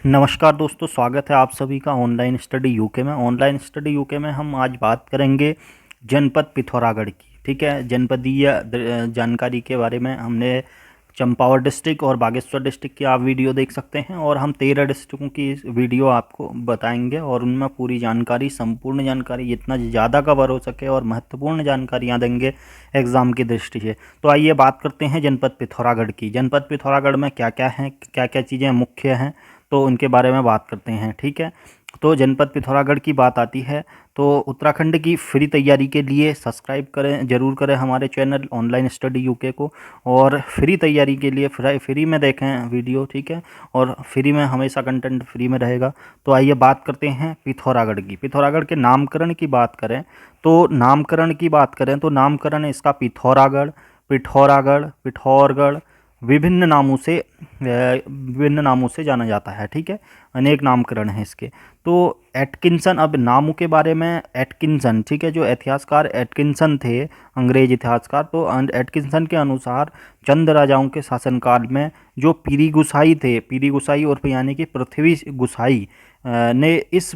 नमस्कार दोस्तों, स्वागत है आप सभी का ऑनलाइन स्टडी यूके में। ऑनलाइन स्टडी यूके में हम आज बात करेंगे जनपद पिथौरागढ़ की। ठीक है, जनपदीय जानकारी के बारे में हमने चंपावत डिस्ट्रिक्ट और बागेश्वर डिस्ट्रिक्ट की आप वीडियो देख सकते हैं, और हम 13 डिस्ट्रिक्टों की वीडियो आपको बताएंगे और उनमें पूरी जानकारी, संपूर्ण जानकारी जितना ज़्यादा कवर हो सके और महत्वपूर्ण जानकारियाँ देंगे एग्ज़ाम की दृष्टि से। तो आइए बात करते हैं जनपद पिथौरागढ़ की। जनपद पिथौरागढ़ में क्या क्या हैं, क्या क्या चीज़ें मुख्य हैं, तो उनके बारे में बात करते हैं। ठीक है, तो जनपद पिथौरागढ़ की बात आती है तो उत्तराखंड की फ्री तैयारी के लिए सब्सक्राइब करें, ज़रूर करें हमारे चैनल ऑनलाइन स्टडी यूके को, और फ्री तैयारी के लिए फ्री में देखें वीडियो। ठीक है, और फ्री में हमेशा कंटेंट फ्री में रहेगा। तो आइए बात करते हैं पिथौरागढ़ की। पिथौरागढ़ के नामकरण की बात करें तो नामकरण इसका पिथौरागढ़, पिठौरागढ़, पिठौरगढ़ विभिन्न नामों से जाना जाता है। ठीक है, अनेक नामकरण हैं इसके। तो एटकिंसन, अब नामों के बारे में एटकिंसन, ठीक है, जो इतिहासकार एटकिंसन थे, अंग्रेज इतिहासकार, तो एटकिंसन के अनुसार चंद राजाओं के शासनकाल में जो पीरी गुसाई थे, पीरी गुसाई और यानी कि पृथ्वी गुसाई ने इस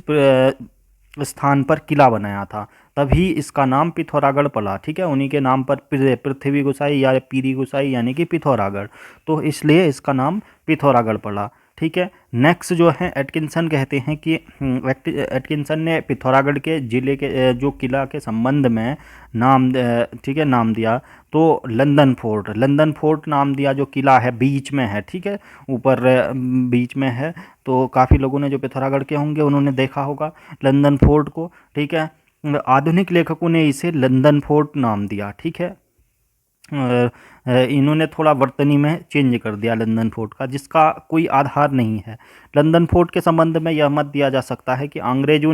स्थान पर किला बनाया था, तभी इसका नाम पिथौरागढ़ पड़ा। ठीक है, उन्हीं के नाम पर पृथ्वी गुसाई या पीरी गुसाई यानी कि पिथौरागढ़, तो इसलिए इसका नाम पिथौरागढ़ पड़ा। ठीक है, नेक्स्ट जो है एटकिंसन कहते हैं कि एटकिंसन ने पिथौरागढ़ के जिले के जो किला के संबंध में ठीक है, नाम दिया तो लंदन फोर्ट नाम दिया। जो किला है बीच में है, ठीक है, ऊपर बीच में है, तो काफ़ी लोगों ने जो पिथौरागढ़ के होंगे उन्होंने देखा होगा लंदन फोर्ट को। ठीक है, आधुनिक लेखकों ने इसे लंदन फोर्ट नाम दिया। ठीक है, इन्होंने थोड़ा वर्तनी में चेंज कर दिया लंदन फोर्ट का, जिसका कोई आधार नहीं है। लंदन फोर्ट के संबंध में यह मत दिया जा सकता है कि अंग्रेजों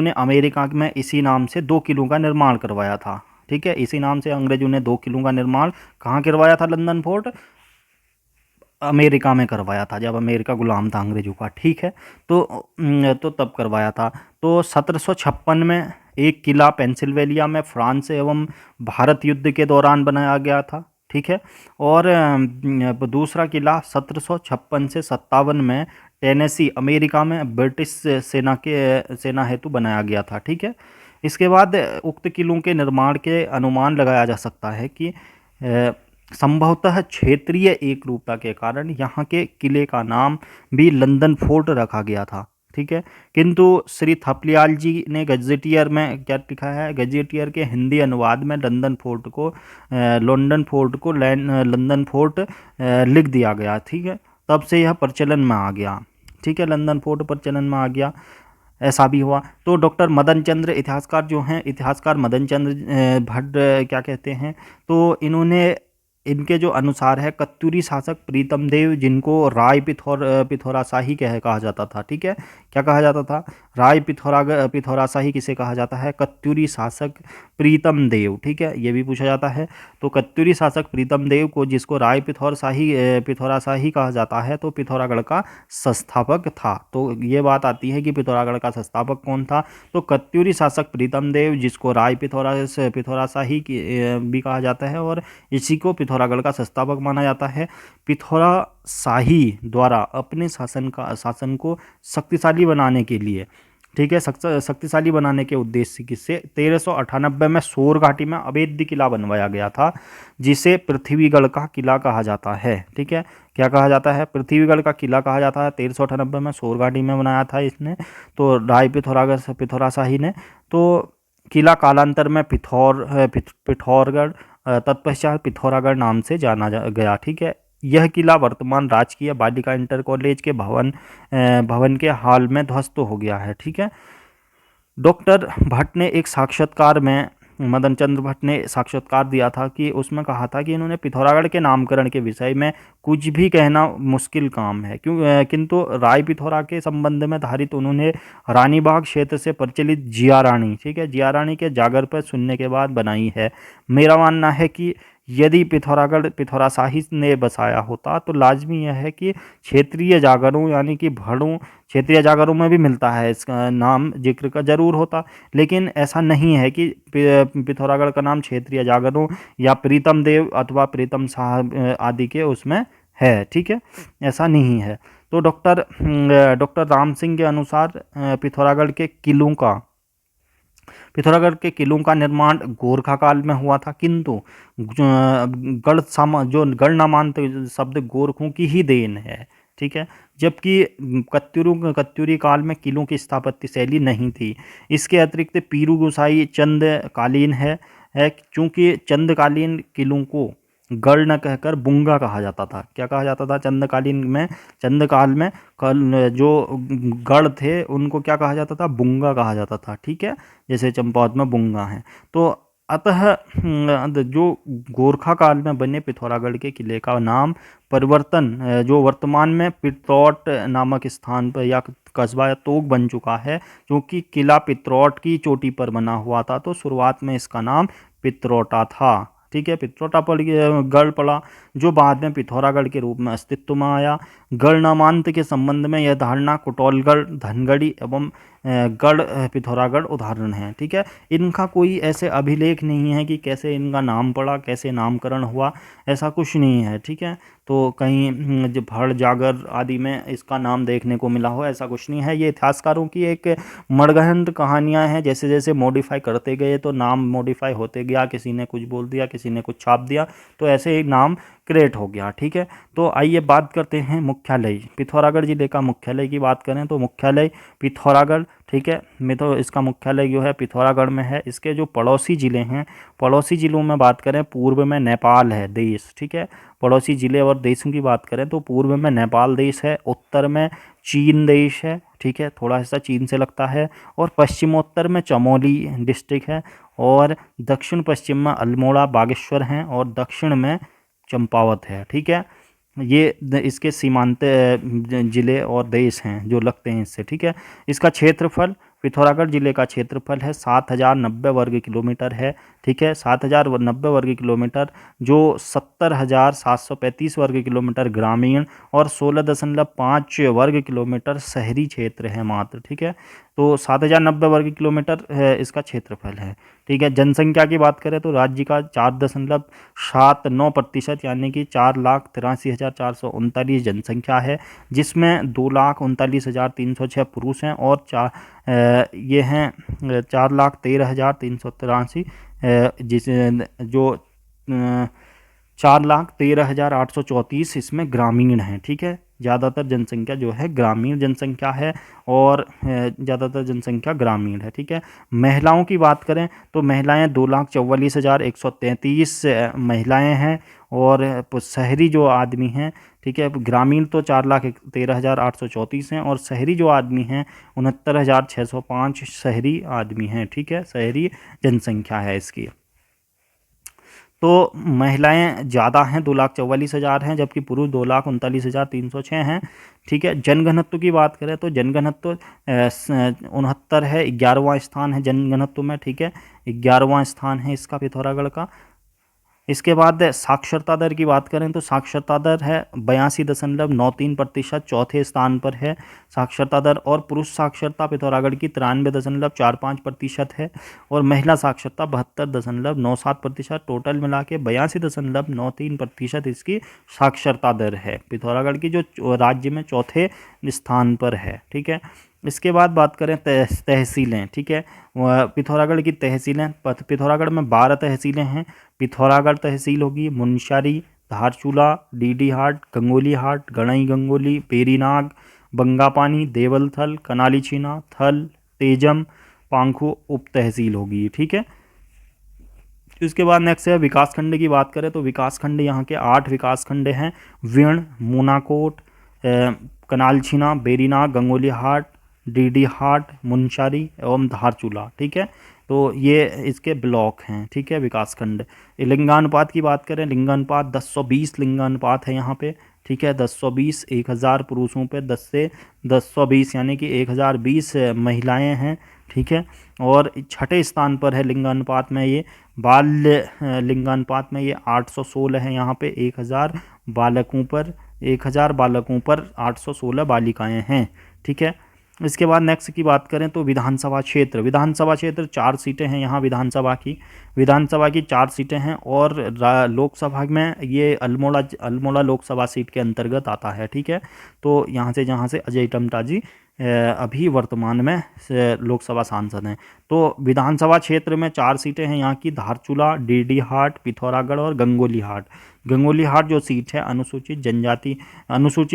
ने अमेरिका में इसी नाम से 2 किलों का निर्माण करवाया था। ठीक है, इसी नाम से अंग्रेजों ने 2 किलों का निर्माण कहाँ करवाया था? लंदन फोर्ट अमेरिका में करवाया था, जब अमेरिका गुलाम था अंग्रेजों का। ठीक है, तो तब करवाया था। तो 1756 में एक किला पेंसिल्वेनिया में फ्रांस एवं भारत युद्ध के दौरान बनाया गया था। ठीक है, और दूसरा किला 1756 से 57 में टेनेसी अमेरिका में ब्रिटिश सेना हेतु बनाया गया था। ठीक है, इसके बाद उक्त किलों के निर्माण के अनुमान लगाया जा सकता है कि संभवतः क्षेत्रीय एक रूपता के कारण यहाँ के किले का नाम भी लंदन फोर्ट रखा गया था। ठीक है, किंतु श्री थपलियाल जी ने गजेटियर में क्या लिखा है? गजेटियर के हिंदी अनुवाद में लंदन फोर्ट को लंदन फोर्ट लिख दिया गया। ठीक है, तब से यह प्रचलन में आ गया। ठीक है, लंदन फोर्ट प्रचलन में आ गया, ऐसा भी हुआ। तो डॉक्टर मदन चंद्र इतिहासकार मदन चंद्र भट्ट क्या कहते हैं? तो इनके जो अनुसार है, कत्यूरी शासक प्रीतम देव, जिनको राय पिथौराशाही कहा जाता था। ठीक है, क्या कहा जाता था? राय पिथौराशाही किसे कहा जाता है? कत्यूरी शासक प्रीतम देव। ठीक है, ये भी पूछा जाता है। तो कत्यूरी शासक प्रीतम देव को, जिसको राय पिथौराशाही कहा जाता है, तो पिथौरागढ़ का संस्थापक था। तो ये बात आती है कि पिथौरागढ़ का संस्थापक कौन था? तो कत्यूरी शासक प्रीतम देव, जिसको राय पिथौराशाही भी कहा जाता है, और इसी को पिथौरागढ़ का संस्थापक माना जाता है। पिथौराशाही द्वारा अपने शासन को शक्तिशाली बनाने के लिए, ठीक है, शक्तिशाली बनाने के उद्देश्य से 1398 में सोर घाटी में अभेद्य किला बनवाया गया था, जिसे पृथ्वीगढ़ का किला कहा जाता है। ठीक है, क्या कहा जाता है? पृथ्वीगढ़ का किला कहा जाता है। 1398 में सोर घाटी में बनाया था इसने, तो राय पिथौराशाही ने। तो किला कालांतर में पिथौरगढ़, तत्पश्चात पिथौरागढ़ नाम से जाना गया। ठीक है, यह किला वर्तमान राजकीय बालिका इंटर कॉलेज के भवन के हाल में ध्वस्त हो गया है। ठीक है, डॉक्टर भट्ट ने एक साक्षात्कार में, मदन चंद्र भट्ट ने साक्षात्कार दिया था, कि उसमें कहा था कि इन्होंने पिथौरागढ़ के नामकरण के विषय में कुछ भी कहना मुश्किल काम है, किंतु राय पिथौरा के संबंध में धारित उन्होंने रानीबाग क्षेत्र से प्रचलित जिया रानी, ठीक है, जिया रानी के जागर पर सुनने के बाद बनाई है। मेरा मानना है कि यदि पिथौराशाही ने बसाया होता तो लाजमी यह है कि क्षेत्रीय जागरों यानी कि भड़ों, क्षेत्रीय जागरों में भी मिलता है, इसका नाम जिक्र का जरूर होता, लेकिन ऐसा नहीं है कि पिथौरागढ़ का नाम क्षेत्रीय जागरों या प्रीतम देव अथवा प्रीतम साहब आदि के उसमें है, ठीक है, ऐसा नहीं है। तो डॉक्टर राम सिंह के अनुसार पिथौरागढ़ के किलों का निर्माण गोरखा काल में हुआ था, किंतु जो गढ़ नामांत शब्द गोरखों की ही देन है, ठीक है। जबकि कत्यूरी काल में किलों की स्थापत्य शैली नहीं थी। इसके अतिरिक्त पीरू गोसाई चंद कालीन है क्योंकि चंदकालीन किलों को गढ़ न कहकर बुंगा कहा जाता था। क्या कहा जाता था चंदकाल में जो गढ़ थे उनको क्या कहा जाता था, बुंगा कहा जाता था, ठीक है, जैसे चंपावत में बुंगा है। तो अतः जो गोरखा काल में बने पिथौरागढ़ के किले का नाम परिवर्तन जो वर्तमान में पित्रौट नामक स्थान पर या कस्बा या तोक बन चुका है, क्योंकि किला पित्रौट की चोटी पर बना हुआ था, तो शुरुआत में इसका नाम पित्रौटा था, ठीक है। पित्रौटा गढ़ पड़ा, जो बाद में पिथौरागढ़ के रूप में अस्तित्व में आया। गढ़ नामांत के संबंध में यह धारणा कुटौलगढ़, धनगढ़ी एवं गढ़ पिथौरागढ़ उदाहरण है, ठीक है। इनका कोई ऐसे अभिलेख नहीं है कि कैसे इनका नाम पड़ा, कैसे नामकरण हुआ, ऐसा कुछ नहीं है, ठीक है। तो कहीं जो भड़ जागर आदि में इसका नाम देखने को मिला हो, ऐसा कुछ नहीं है। ये इतिहासकारों की एक मड़गहंत कहानियां हैं, जैसे जैसे मॉडिफाई करते गए तो नाम मॉडिफाई होते गया, किसी ने कुछ बोल दिया, किसी ने कुछ छाप दिया, तो ऐसे एक नाम क्रिएट हो गया, ठीक है। तो आइए बात करते हैं मुख्यालय। पिथौरागढ़ जिले का मुख्यालय की बात करें तो मुख्यालय पिथौरागढ़, ठीक है। तो इसका मुख्यालय जो है पिथौरागढ़ में है। इसके जो पड़ोसी ज़िले हैं, पड़ोसी ज़िलों में बात करें, पूर्व में नेपाल है देश, ठीक है। पड़ोसी ज़िले और देशों की बात करें तो पूर्व में नेपाल देश है, उत्तर में चीन देश है, ठीक है, थोड़ा हिस्सा चीन से लगता है, और पश्चिमोत्तर में चमोली डिस्ट्रिक्ट है, और दक्षिण पश्चिम में अल्मोड़ा बागेश्वर हैं, और दक्षिण में चंपावत है, ठीक है। ये इसके सीमांत जिले और देश हैं जो लगते हैं इससे, ठीक है। इसका क्षेत्रफल, पिथौरागढ़ जिले का क्षेत्रफल है 7090 वर्ग किलोमीटर है, ठीक है, 7090 वर्ग किलोमीटर, जो 70,735 वर्ग किलोमीटर ग्रामीण और 16.5 वर्ग किलोमीटर शहरी क्षेत्र है मात्र, ठीक है। तो 7090 वर्ग किलोमीटर इसका क्षेत्रफल है, ठीक है। जनसंख्या की बात करें तो राज्य का 4.79% यानी कि 4,83,439 जनसंख्या है, जिसमें 2,39,306 पुरुष हैं और ये हैं 4,13,383 जिस जो 4,13,834 इसमें ग्रामीण हैं, ठीक है। ज़्यादातर जनसंख्या जो है ग्रामीण जनसंख्या है, और ज़्यादातर जनसंख्या ग्रामीण है, ठीक है। महिलाओं की बात करें तो महिलाएं 2,44,133 महिलाएं हैं, और शहरी जो आदमी हैं, ठीक है, ग्रामीण तो 4,13,834 हैं, और शहरी जो आदमी हैं 69,605 शहरी आदमी हैं, ठीक है, शहरी जनसंख्या है इसकी। तो महिलाएं ज़्यादा हैं, 2,44,000 हैं, जबकि पुरुष 2,39,306 हैं, ठीक है। जनघनत्व की बात करें तो जनघनत्व 69 है, 11वां स्थान है जनघनत्व में, ठीक है, 11वां स्थान है इसका पिथौरागढ़ का। इसके बाद साक्षरता दर की बात करें तो साक्षरता दर है 82.93%, चौथे स्थान पर है साक्षरता दर, और पुरुष साक्षरता पिथौरागढ़ की 93.45% है, और महिला साक्षरता 72.97%, टोटल मिला के 82.93% इसकी साक्षरता दर है, पिथौरागढ़ की जो राज्य में चौथे स्थान पर है, ठीक है। इसके बाद बात करें तहसीलें, ठीक है। पिथौरागढ़ की तहसीलें, पिथौरागढ़ में 12 तहसीलें हैं। पिथौरागढ़ तहसील होगी, मुनस्यारी, धारचूला, डीडीहाट, गंगोलीहाट, गणई गंगोली, पेरीनाग, बंगापानी, देवलथल, कनाली छीना, थल, तेजम, पांखू उप तहसील होगी, ठीक है। इसके बाद नेक्स्ट है विकासखंड की बात करें तो विकासखंड यहाँ के 8 विकासखंड हैं, विण, मूनाकोट, कनालछीना, बेरीनाग, गंगोलीहाट, डीडीहाट, मुनस्यारी एवं धारचूला, ठीक है। तो ये इसके ब्लॉक हैं, ठीक है, विकासखंड। लिंगानुपात की बात करें, लिंगानुपात 10:20 लिंगानुपात है यहाँ पे, ठीक है, 10:20, 1000 पुरुषों पे 10 से 10:20 यानी कि 1020 महिलाएं हैं, ठीक है। और छठे स्थान पर है लिंगानुपात में ये लिंगानुपात में ये 816 है यहाँ पे, 1000 बालकों पर 816 बालिकाएं हैं, ठीक है। इसके बाद नेक्स्ट की बात करें तो विधानसभा क्षेत्र 4 सीटें हैं यहाँ विधानसभा की 4 सीटें हैं, और लोकसभा में ये अल्मोड़ा लोकसभा सीट के अंतर्गत आता है। ठीक है, तो जहाँ से अजय टम्टा जी अभी वर्तमान में लोकसभा सांसद हैं। तो विधानसभा क्षेत्र में 4 सीटें हैं यहाँ की: धारचूला, डीडीहाट, पिथौरागढ़ और गंगोली हाट जो सीट है अनुसूचित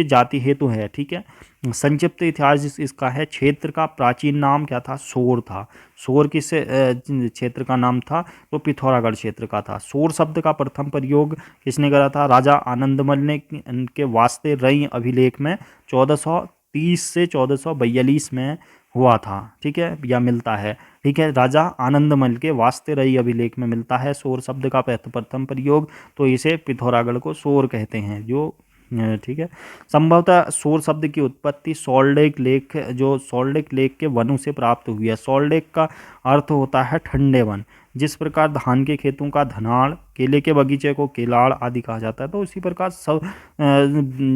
जाति हेतु है। ठीक है, संक्षिप्त इतिहास इसका है। क्षेत्र का प्राचीन नाम क्या था? सोर था। सोर किस क्षेत्र का नाम था? तो पिथौरागढ़ क्षेत्र का था। सोर शब्द का प्रथम प्रयोग किसने करा था? राजा आनंदमल ने के वास्ते रई अभिलेख में 1430 से 1442 में हुआ था। ठीक है, या मिलता है। ठीक है, राजा आनंदमल के वास्ते रई अभिलेख में मिलता है सोर शब्द का प्रथम प्रयोग, तो इसे पिथौरागढ़ को सोर कहते हैं। जो ठीक है, संभवतः सोर शब्द की उत्पत्ति सॉल्ट लेक के वनों से प्राप्त हुई है। सॉल्ट लेक का अर्थ होता है ठंडे वन। जिस प्रकार धान के खेतों का धनाड़, केले के बगीचे को केलाड़ आदि कहा जाता है, तो इसी प्रकार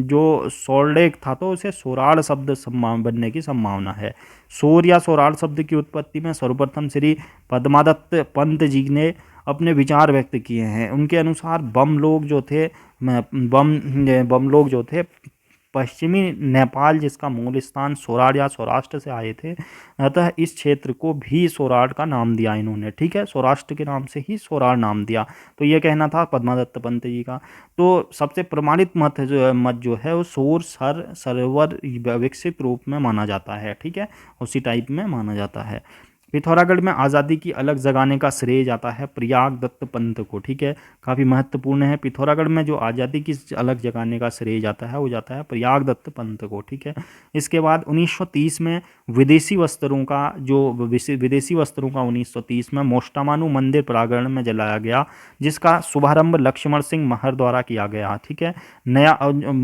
जो सॉल्ट लेक था तो उसे सोराड़ शब्द बनने की संभावना है। सोर या सोराड़ शब्द की उत्पत्ति में सर्वप्रथम श्री पद्मादत्त पंत जी ने अपने विचार व्यक्त किए हैं। उनके अनुसार बम लोग जो थे पश्चिमी नेपाल, जिसका मूल स्थान सोराड़ या सौराष्ट्र से आए थे, अतः इस क्षेत्र को भी सोराड़ का नाम दिया इन्होंने। ठीक है, सौराष्ट्र के नाम से ही सोराड़ नाम दिया। तो ये कहना था पद्मादत्त पंत जी का। तो सबसे प्रमाणित मत जो है वो सोर सरोवर विकसित रूप में माना जाता है। ठीक है, उसी टाइप में माना जाता है। पिथौरागढ़ में आज़ादी की अलग जगाने का श्रेय जाता है प्रयाग दत्त पंत को। ठीक है, काफ़ी महत्वपूर्ण है। पिथौरागढ़ में जो आज़ादी की अलग जगाने का श्रेय जाता है वो जाता है प्रयाग दत्त पंत को। ठीक है, इसके बाद 1930 में विदेशी वस्त्रों का 1930 में मोष्टामानु मंदिर प्रांगण में जलाया गया, जिसका शुभारंभ लक्ष्मण सिंह महर द्वारा किया गया। ठीक है, नया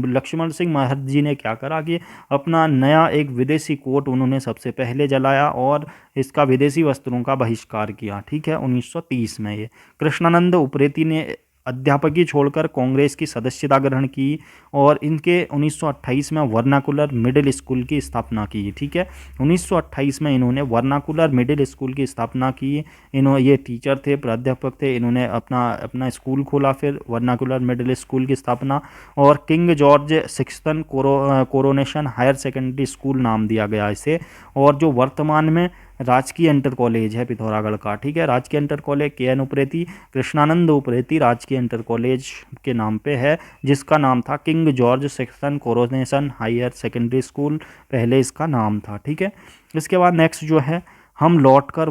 लक्ष्मण सिंह महर जी ने क्या करा कि अपना नया एक विदेशी कोट उन्होंने सबसे पहले जलाया और इसका विदेशी वस्त्रों का बहिष्कार किया। ठीक है, 1930 में। ये कृष्णानंद उप्रेती ने अध्यापकी छोड़कर कांग्रेस की सदस्यता ग्रहण की और इनके 1928 में वर्नाकुलर मिडिल स्कूल की स्थापना की। ठीक है, 1928 में इन्होंने वर्नाकुलर मिडिल स्कूल की स्थापना की। ये टीचर थे, प्राध्यापक थे, इन्होंने अपना स्कूल खोला, फिर वर्नाकुलर मिडिल स्कूल की स्थापना, और King George sixteen coronation higher secondary school नाम दिया गया इसे, और जो वर्तमान में राजकीय इंटर कॉलेज है पिथौरागढ़ का। ठीक है, राजकीय inter college KN Upreti, Krishnanand Upreti राजकीय इंटर कॉलेज के नाम पे है, जिसका नाम था King George section coronation higher secondary school, पहले इसका नाम था। ठीक है, इसके बाद नेक्स्ट जो है, हम लौटकर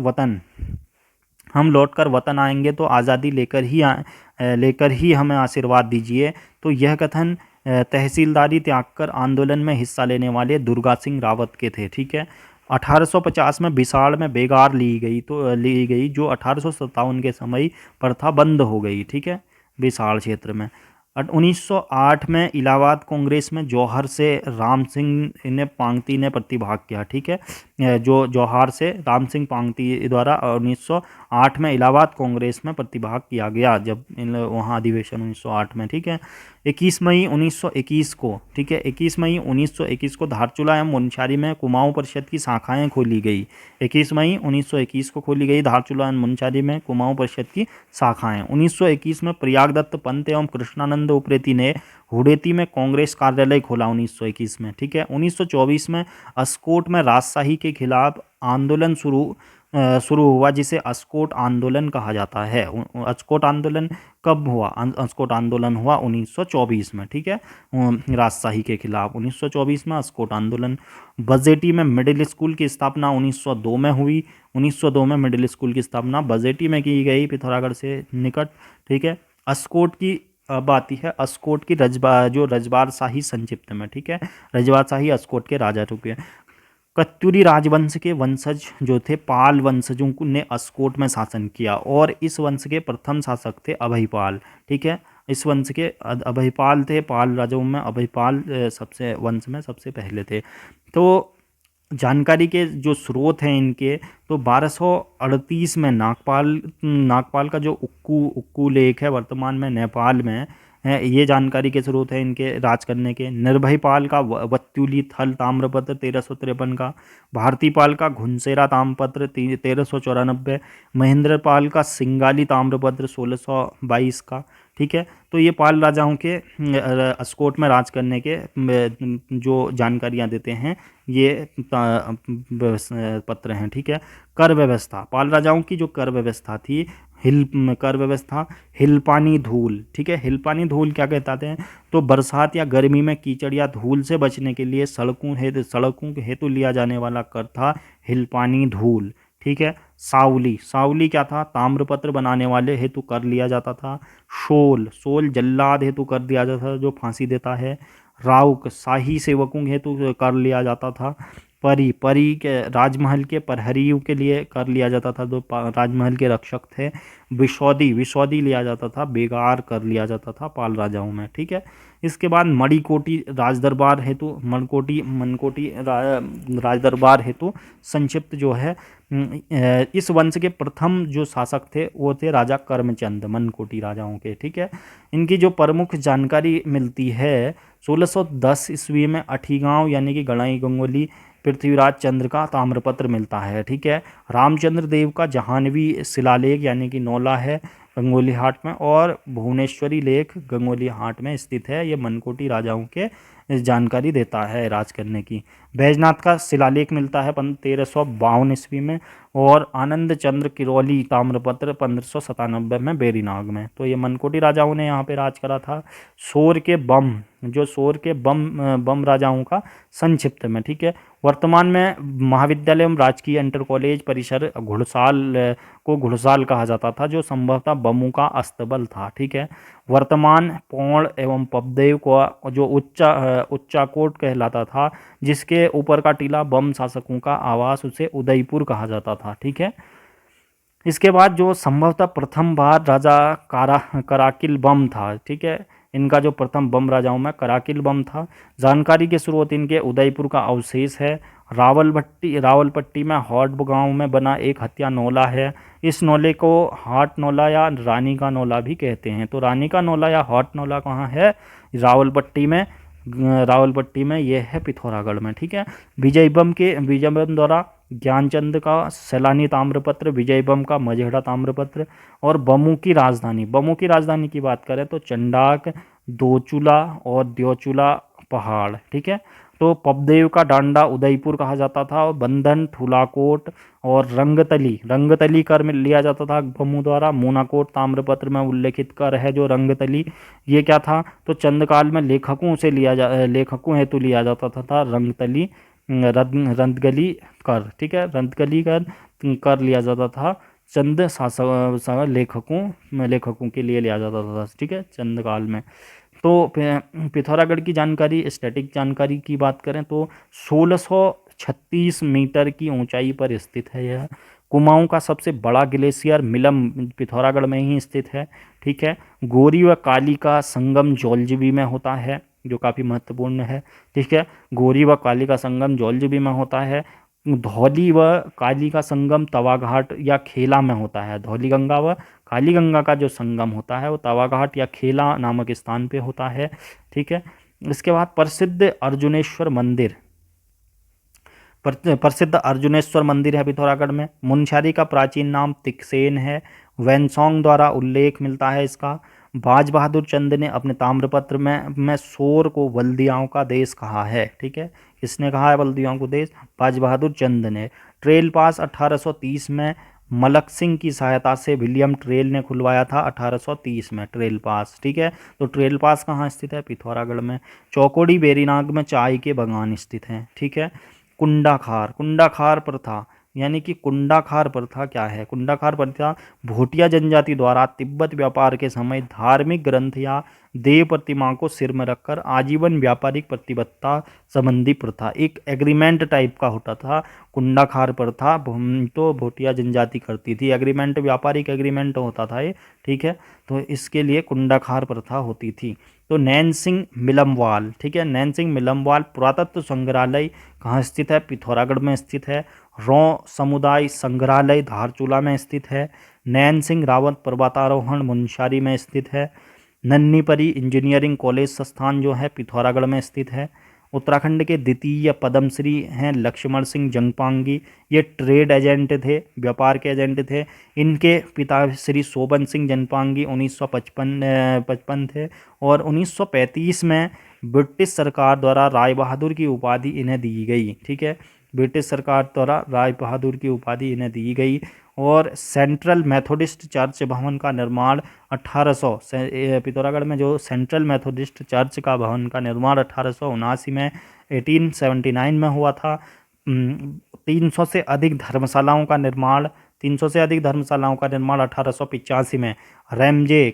वतन आएंगे तो आज़ादी लेकर ही हमें आशीर्वाद दीजिए। तो यह कथन तहसीलदारी त्याग कर आंदोलन में हिस्सा लेने वाले दुर्गा सिंह रावत के थे। ठीक है, 1850 में बिसाड़ में बेगार ली गई जो 1857 के समय प्रथा बंद हो गई। ठीक है, बिसाड़ क्षेत्र में 1908 में इलाहाबाद कांग्रेस में जौहर से राम सिंह ने पांगती ने प्रतिभाग किया। ठीक है, जो जौहर से राम सिंह पांगती द्वारा 1908 में इलाहाबाद कांग्रेस में प्रतिभाग किया गया, जब वहाँ अधिवेशन 1908 में। ठीक है, 21 मई 1921 को, ठीक है, 21 मई 1921 को धारचूला एवं मुनस्यारी में कुमाऊं परिषद की शाखाएं खोली गई। 21 मई 1921 को खोली गई धारचूला एवं मुनस्यारी में कुमाऊं परिषद की शाखाएं। 1921 में प्रयागदत्त पंत एवं कृष्णानंद उप्रेती ने हुडेती में कांग्रेस कार्यालय खोला 1921 में। ठीक है, 1924 में अस्कोट में राजशाही के खिलाफ आंदोलन शुरू हुआ, जिसे अस्कोट आंदोलन कहा जाता है। अस्कोट आंदोलन कब हुआ? अस्कोट आंदोलन हुआ 1924 में। ठीक है, राजशाही के खिलाफ 1924 में अस्कोट आंदोलन। बजेटी में मिडिल स्कूल की स्थापना 1902 में हुई। 1902 में मिडिल स्कूल की स्थापना बजेटी में की गई, पिथौरागढ़ से निकट। ठीक है, अस्कोट की अब आती है अस्कोट की रजवार शाही संक्षिप्त में। ठीक है, रजवार शाही अस्कोट के राजा रुके। कत्यूरी राजवंश के वंशज जो थे पाल वंशजों ने अस्कोट में शासन किया और इस वंश के प्रथम शासक थे अभयपाल। ठीक है, इस वंश के अभयपाल थे, पाल राजाओं में अभयपाल वंश में सबसे पहले थे। तो जानकारी के जो स्रोत हैं इनके, तो 1238 में नागपाल का जो उक्कू लेक है वर्तमान में नेपाल में, हैं, ये जानकारी के स्रोत है इनके राज करने के। निर्भयपाल का वत्युली थल ताम्रपत्र 1353 का, भारतीपाल का घुनसेरा ताम्रपत्र 1394, महेंद्रपाल का सिंगाली ताम्रपत्र 1622 का। ठीक है, तो ये पाल राजाओं के अस्कोट में राज करने के जो जानकारियाँ देते हैं ये पत्र हैं। ठीक है, कर व्यवस्था, पाल राजाओं की जो कर व्यवस्था थी, कर व्यवस्था, हिलपानी धूल। ठीक है, हिलपानी धूल क्या कहते हैं, तो बरसात या गर्मी में कीचड़ या धूल से बचने के लिए सड़कों के हेतु लिया जाने वाला कर था हिलपानी धूल। ठीक है, सावली, सावली क्या था, ताम्रपत्र बनाने वाले हेतु कर लिया जाता था। शोल, शोल जल्लाद हेतु कर दिया जाता था जो फांसी देता है। राउक, शाही सेवकों हेतु कर लिया जाता था। परी, परी के राजमहल के प्रहरियों के लिए कर लिया जाता था जो राजमहल के रक्षक थे। विशोदी, विशोदी लिया जाता था, बेगार कर लिया जाता था पाल राजाओं में। ठीक है, इसके बाद मणिकोटी राजदरबार हेतु, मनकोटी मनकोटी राजदरबार हेतु संक्षिप्त जो है इस वंश के प्रथम जो शासक थे वो थे राजा कर्मचंद, मनकोटी राजाओं के। ठीक है, इनकी जो प्रमुख जानकारी मिलती है 1610 ईस्वी में अठीगांव यानी कि गणाई गंगोली पृथ्वीराज चंद्र का ताम्रपत्र मिलता है। ठीक है, रामचंद्र देव का जहानवी शिलालेख यानी कि नौला है गंगोली हाट में, और भुवनेश्वरी लेख गंगोली हाट में स्थित है। ये मनकोटी राजाओं के जानकारी देता है राज करने की। बैजनाथ का शिलालेख मिलता है 1352 ईस्वी में, और आनंद चंद्र किरौली ताम्रपत्र 1597 में बेरीनाग में। तो ये मनकोटी राजाओं ने यहाँ पे राज करा था। सोर के बम, जो सोर के बम राजाओं का संक्षिप्त में। ठीक है, वर्तमान में महाविद्यालय एवं राजकीय इंटर कॉलेज परिसर घुड़साल को घुड़साल कहा जाता था जो संभवतः बमों का अस्तबल था। ठीक है, वर्तमान पौड़ एवं पबदेव को जो उच्चाकोट कहलाता था जिसके ऊपर का टीला बम शासकों का आवास, उसे उदयपुर कहा जाता था। ठीक है, इसके बाद जो संभवतः प्रथम बार राजा कराकिल बम था। ठीक है, इनका जो प्रथम बम राजाओं में कराकिल बम था। जानकारी के स्रोत इनके उदयपुर का अवशेष है। रावलपट्टी में हॉट गांव में बना एक हत्या नौला है। इस नौले को हाट नौला या रानी का नौला भी कहते हैं। तो रानी का नौला या हॉट नौला कहाँ है, रावलपट्टी में। रावलपट्टी में यह है पिथौरागढ़ में। ठीक है, विजय बम द्वारा ज्ञानचंद का सैलानी ताम्रपत्र, विजय बम का मझेड़ा ताम्रपत्र। और बमू की राजधानी की बात करें तो चंडाक, दोचुला और द्योचुला पहाड़। ठीक है, तो पबदेव का डांडा उदयपुर कहा जाता था, और बंधन, ठुलाकोट और रंगतली कर में लिया जाता था बमू द्वारा। मूनाकोट ताम्रपत्र में उल्लेखित कर है जो रंगतली, ये क्या था, तो चंदकाल में लेखकों हेतु लिया जाता था रंगतली, रंतगली कर। ठीक है, रंतगली कर लिया जाता था चंद लेखकों के लिए लिया जाता था। ठीक है, चंद काल में। तो पिथौरागढ़ की जानकारी, स्टैटिक जानकारी की बात करें तो 1636 मीटर की ऊंचाई पर स्थित है यह। कुमाऊं का सबसे बड़ा ग्लेशियर मिलम पिथौरागढ़ में ही स्थित है। ठीक है, गोरी व काली का संगम जौलजीबी में होता है जो काफ़ी महत्वपूर्ण है। ठीक है, गोरी व काली का संगम जौलजीबी में होता है। धौली व काली का संगम तवाघाट या खेला में होता है। धौली गंगा व काली गंगा का जो संगम होता है वो तवाघाट या खेला नामक स्थान पे होता है। ठीक है, इसके बाद प्रसिद्ध अर्जुनेश्वर मंदिर है पिथौरागढ़ में। मुनस्यारी का प्राचीन नाम तिकसेन है। वैनसोंग द्वारा उल्लेख मिलता है इसका। बाज बहादुर चंद ने अपने ताम्रपत्र में सोर को बल्दियाओं का देश कहा है। ठीक है, किसने कहा है बल्दियाओं को देश, बाज बहादुर चंद ने। ट्रेल पास 1830 में मलक सिंह की सहायता से विलियम ट्रेल ने खुलवाया था 1830 में ट्रेल पास। ठीक है, तो ट्रेल पास कहाँ स्थित है, पिथौरागढ़ में। चौकोड़ी बेरीनाग में चाय के बागान स्थित हैं। ठीक है, कुंडाखार प्रथा यानी कि कुंडाखार प्रथा क्या है, कुंडाखार प्रथा भोटिया जनजाति द्वारा तिब्बत व्यापार के समय धार्मिक ग्रंथ या देव प्रतिमा को सिर में रखकर आजीवन व्यापारिक प्रतिबद्धता संबंधी प्रथा, एक एग्रीमेंट टाइप का होता था कुंडाखार प्रथा। तो भोटिया जनजाति करती थी एग्रीमेंट, व्यापारिक एग्रीमेंट होता था ये। ठीक है, तो इसके लिए कुंडाखार प्रथा होती थी। तो नैन सिंह मिलमवाल, ठीक है, नैन सिंह मिलमवाल पुरातत्व संग्रहालय कहाँ स्थित है, पिथौरागढ़ में स्थित है। रौ समुदाय संग्रहालय धारचूला में स्थित है। नैन सिंह रावत पर्वतारोहण मुनस्यारी में स्थित है। नन्ही परी इंजीनियरिंग कॉलेज संस्थान जो है पिथौरागढ़ में स्थित है। उत्तराखंड के द्वितीय पद्मश्री हैं लक्ष्मण सिंह जंगपांगी। ये ट्रेड एजेंट थे, व्यापार के एजेंट थे। इनके पिता श्री शोभन सिंह जंगपांगी 1955 थे और 1935 में ब्रिटिश सरकार द्वारा राय बहादुर की उपाधि इन्हें दी गई। ठीक है, ब्रिटिश सरकार द्वारा राय बहादुर की उपाधि इन्हें दी गई। और सेंट्रल मेथोडिस्ट चर्च भवन का निर्माण 1800 पिथौरागढ़ में जो सेंट्रल मेथोडिस्ट चर्च का भवन का निर्माण 1879 में 1879 में हुआ था। 300 से अधिक धर्मशालाओं का निर्माण 1885 में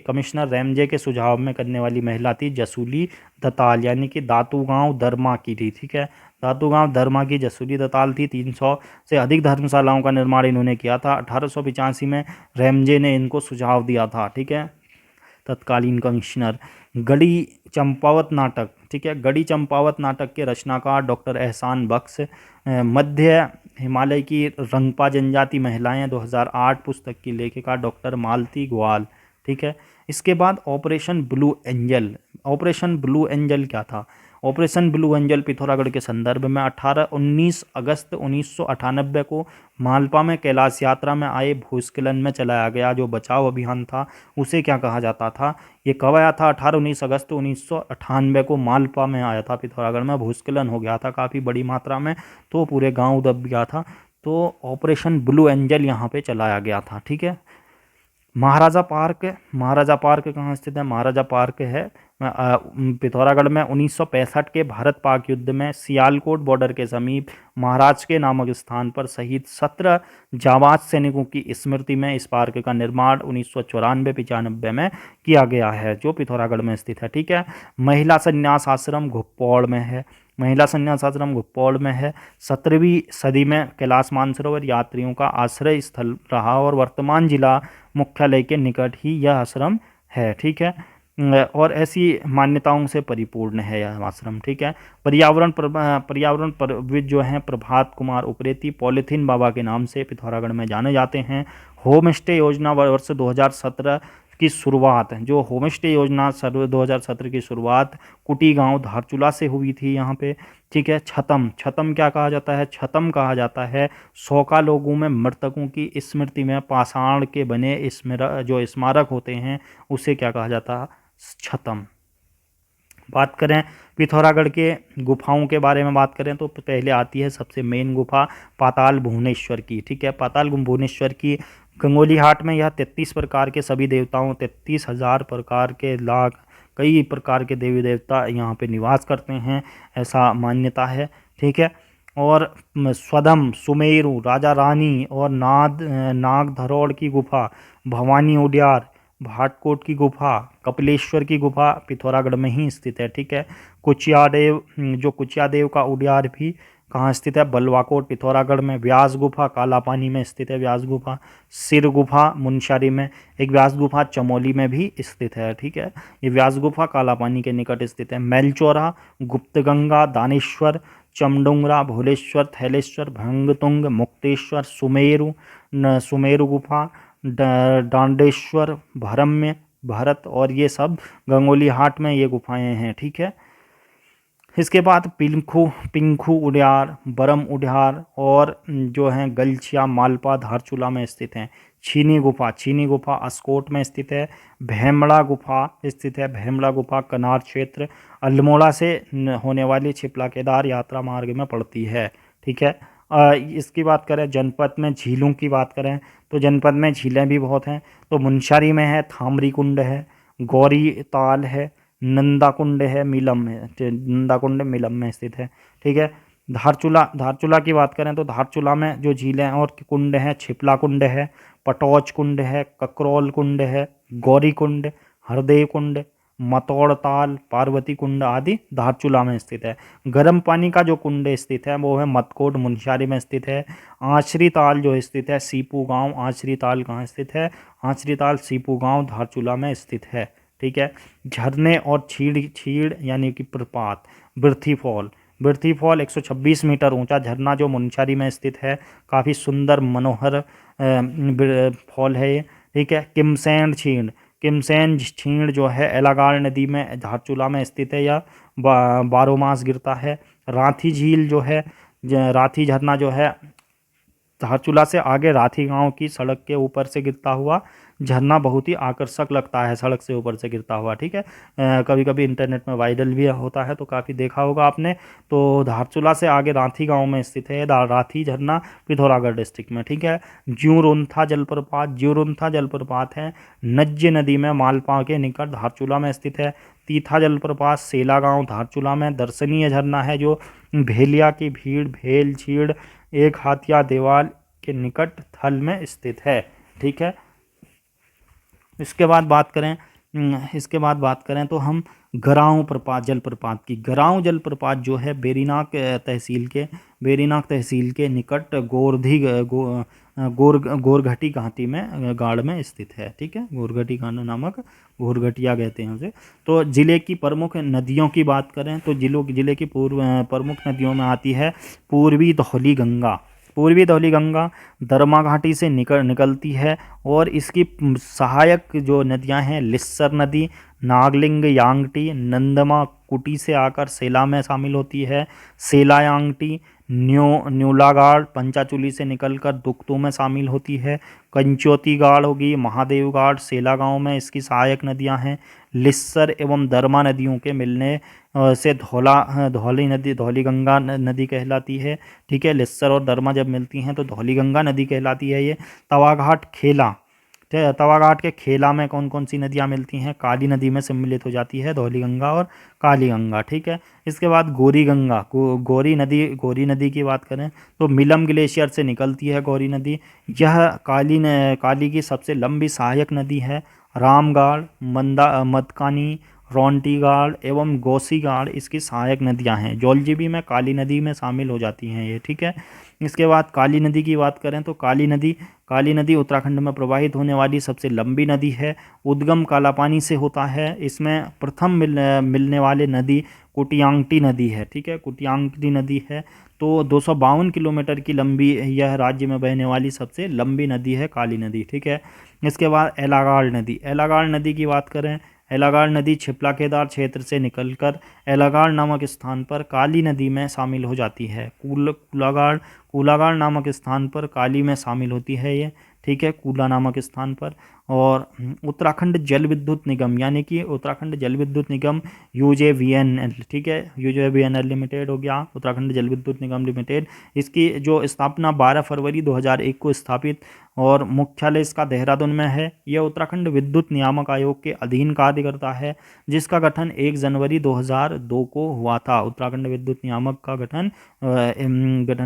कमिश्नर रैमजे के सुझाव में करने वाली महिला थी जसूली दताल, यानी कि दातूगांव दरमा की थी। ठीक है, दातूगांव दरमा की जसूली दताल थी। 300 से अधिक धर्मशालाओं का निर्माण इन्होंने किया था। 1885 में रैमजे ने इनको सुझाव दिया था। ठीक है, तत्कालीन कमिश्नर। गढ़ी चंपावत नाटक, ठीक है, गढ़ी चंपावत नाटक के रचनाकार डॉक्टर एहसान बख्श। मध्य हिमालय की रंगपा जनजाति महिलाएं 2008 पुस्तक की लेखिका डॉक्टर मालती ग्वाल। ठीक है, इसके बाद operation blue angel. Operation blue angel क्या था? ऑपरेशन ब्लू एंजल पिथौरागढ़ के संदर्भ में 19 अगस्त 1998 को मालपा में कैलाश यात्रा में आए भूस्खलन में चलाया गया जो बचाव अभियान था, उसे क्या कहा जाता था? ये कब आया था? 19 अगस्त 1998 को मालपा में आया था। पिथौरागढ़ में भूस्खलन हो गया था काफ़ी बड़ी मात्रा में, तो पूरे गांव दब गया था, तो ऑपरेशन ब्लू एंजल यहाँ पे चलाया गया था। ठीक है, महाराजा पार्क कहाँ स्थित है? महाराजा पार्क है पिथौरागढ़ में। 1965 के भारत पाक युद्ध में सियालकोट बॉर्डर के समीप महाराज के नामक स्थान पर शहीद 17 जाबाज सैनिकों की स्मृति में इस पार्क का निर्माण 1994-95 में किया गया है, जो पिथौरागढ़ में स्थित है। ठीक है, महिला संन्यास आश्रम घुप्पौड़ में है। 17वीं सदी में कैलाश मानसरोवर यात्रियों का आश्रय स्थल रहा और वर्तमान जिला मुख्यालय के निकट ही यह आश्रम है। ठीक है, और ऐसी मान्यताओं से परिपूर्ण है यह आश्रम। ठीक है, पर्यावरणविद जो हैं प्रभात कुमार उप्रेती पॉलीथीन बाबा के नाम से पिथौरागढ़ में जाने जाते हैं। होम स्टे योजना वर्ष 2017 की शुरुआत, जो होम स्टे योजना 2017 की शुरुआत कुटी गांव धारचूला से हुई थी यहाँ पे। ठीक है, छतम क्या कहा जाता है? छतम कहा जाता है सौका लोगों में मृतकों की स्मृति में पाषाण के बने जो स्मारक होते हैं, उसे क्या कहा जाता है? छतम। बात करें पिथौरागढ़ के गुफाओं के बारे में बात करें तो पहले आती है सबसे मेन गुफा पाताल भुवनेश्वर की। ठीक है, पाताल भुवनेश्वर की गंगोली हाट में यह 33 प्रकार के सभी देवताओं 33,000 प्रकार के लाख कई प्रकार के देवी देवता यहाँ पे निवास करते हैं, ऐसा मान्यता है। ठीक है, और स्वदम सुमेरु राजा रानी और नाग धरोड़ की गुफा, भवानी उडियार भाटकोट की गुफा, कपिलेश्वर की गुफा पिथौरागढ़ में ही स्थित है। ठीक है, कुचियादेव का उडियार भी कहाँ स्थित है? बलवाकोट पिथौरागढ़ में। व्यास गुफा कालापानी में स्थित है। व्यास गुफा सिर गुफा मुनस्यारी में। एक व्यास गुफा चमोली में भी स्थित है। ठीक है, ये व्यास गुफा कालापानी के निकट स्थित है। मेलचौरा, गुप्तगंगा, दानेश्वर, चमडुंगरा, भोलेश्वर, थैलेश्वर, भंगतुंग, मुक्तेश्वर, सुमेरु गुफा, डांडेश्वर, भरम्य, भरत, और ये सब गंगोली हाट में ये गुफाएं हैं। ठीक है, इसके बाद पिंखू उडियार, बरम उडियार और जो हैं गलछिया मालपा धारचूला में स्थित हैं। छीनी गुफा अस्कोट में स्थित है। भैमड़ा गुफा स्थित है। भैमड़ा गुफा कनार क्षेत्र अल्मोड़ा से होने वाली छिपला केदार यात्रा मार्ग में पड़ती है। ठीक है, इसकी बात करें जनपद में झीलों की बात करें तो जनपद में झीलें भी बहुत हैं। तो मुनस्यारी में है, थामरी कुंड है, गौरी ताल है, नंदा कुंड है, नंदा कुंड मिलम में स्थित है। ठीक है, धारचूला की बात करें तो धारचूला में जो झीलें और कुंड हैं, छिपला कुंड है, पटौच कुंड है, ककरौल कुंड है, गौरी कुंड, हरदेव कुंड, मतौड़ ताल, पार्वती कुंड आदि धारचूला में स्थित है। गर्म पानी का जो कुंड स्थित है वो है मतकोट मुनस्यारी में स्थित है। आचरी ताल जो स्थित है सीपू गांव, आचरी ताल कहाँ स्थित है? आचरी ताल सीपू गांव धारचूला में स्थित है। ठीक है, झरने और छीड़ यानी कि प्रपात, बिर्थी फॉल 126 मीटर ऊंचा झरना जो मुनस्यारी में स्थित है, काफ़ी सुंदर मनोहर फॉल है ये। ठीक है, किमसेन झील जो है एलागाड़ नदी में धारचूला में स्थित है, यह बारह मास गिरता है। रांथी झील जो है, रांथी झरना जो है धारचूला से आगे राथी गांव की सड़क के ऊपर से गिरता हुआ झरना बहुत ही आकर्षक लगता है, सड़क से ऊपर से गिरता हुआ, ठीक है। कभी कभी इंटरनेट में वायरल भी होता है, तो काफ़ी देखा होगा आपने। तो धारचूला से आगे रांथी गांव में स्थित है राथी झरना, पिथौरागढ़ डिस्ट्रिक्ट में, ठीक है। ज्यूरुंथा जलप्रपात, ज्यूरुंथा जलप्रपात है नज्य नदी में मालपा के निकट धारचूला में स्थित है। तीथा जलप्रपात सेला गांव धारचूला में दर्शनीय झरना है, जो भेलिया की भीड़ भेल झीड़ एक हाथिया देवाल के निकट थल में स्थित है, ठीक है। इसके बाद बात करें तो हम गराऊं प्रपात जलप्रपात की। गराऊं जलप्रपात जो है बेरीनाग तहसील के निकट गोरघटी घाटी में गाड़ में स्थित है, ठीक है। गोरघटी गाना नामक, गोरघटिया कहते हैं उसे। तो जिले की प्रमुख नदियों की बात करें तो जिले की प्रमुख नदियों में आती है पूर्वी धौली गंगा दरमा घाटी से निकलती है, और इसकी सहायक जो नदियां हैं लिस्सर नदी, नागलिंग यांगटी, नंदमा कुटी से आकर सेला में शामिल होती है, सेला यांगटी, न्यूलागाड़ पंचाचूली से निकलकर दुख्तू में शामिल होती है, कंचोती गाड़ होगी, महादेव गाड़ सेला गांव में इसकी सहायक नदियां हैं। लिस्सर एवं दरमा नदियों के मिलने से धौली गंगा नदी कहलाती है, ठीक है। लिस्सर और दरमा जब मिलती हैं तो धौली गंगा नदी कहलाती है ये। तवाघाट के खेला में कौन कौन सी नदियाँ मिलती हैं? काली नदी में सम्मिलित हो जाती है धौली गंगा और काली गंगा, ठीक है। इसके बाद गौरी नदी की बात करें तो मिलम ग्लेशियर से निकलती है गौरी नदी। यह काली की सबसे लंबी सहायक नदी है। रामगाड़, मदकानी, रौंटीगाड़ एवं गौसीगाड़ इसकी सहायक नदियां हैं। जौलजीबी में काली नदी में शामिल हो जाती हैं ये, ठीक है। इसके बाद काली नदी की बात करें तो काली नदी उत्तराखंड में प्रवाहित होने वाली सबसे लंबी नदी है। उद्गम कालापानी से होता है। इसमें प्रथम मिलने वाली नदी कुटियांगटी नदी है, ठीक है। कुटियांगटी नदी है तो 252 किलोमीटर की लंबी, यह राज्य में बहने वाली सबसे लंबी नदी है काली नदी, ठीक है। इसके बाद एलागाड़ नदी की बात करें, एलागाड़ नदी छिपला केदार क्षेत्र से निकलकर एलागाड़ नामक स्थान पर काली नदी में शामिल हो जाती है। कूलागाड़ नामक स्थान पर काली में शामिल होती है ये, ठीक है, कूला नामक स्थान पर। और उत्तराखंड जल विद्युत निगम यानी कि उत्तराखंड जल विद्युत निगम UJVNL, ठीक है, UJVNL लिमिटेड हो गया, उत्तराखंड जल विद्युत निगम लिमिटेड। इसकी जो स्थापना 12 फरवरी 2001 को स्थापित और मुख्यालय इसका देहरादून में है। यह उत्तराखंड विद्युत नियामक आयोग के अधीन कार्य करता है, जिसका गठन 1 जनवरी 2002 को हुआ था। उत्तराखंड विद्युत नियामक का गठन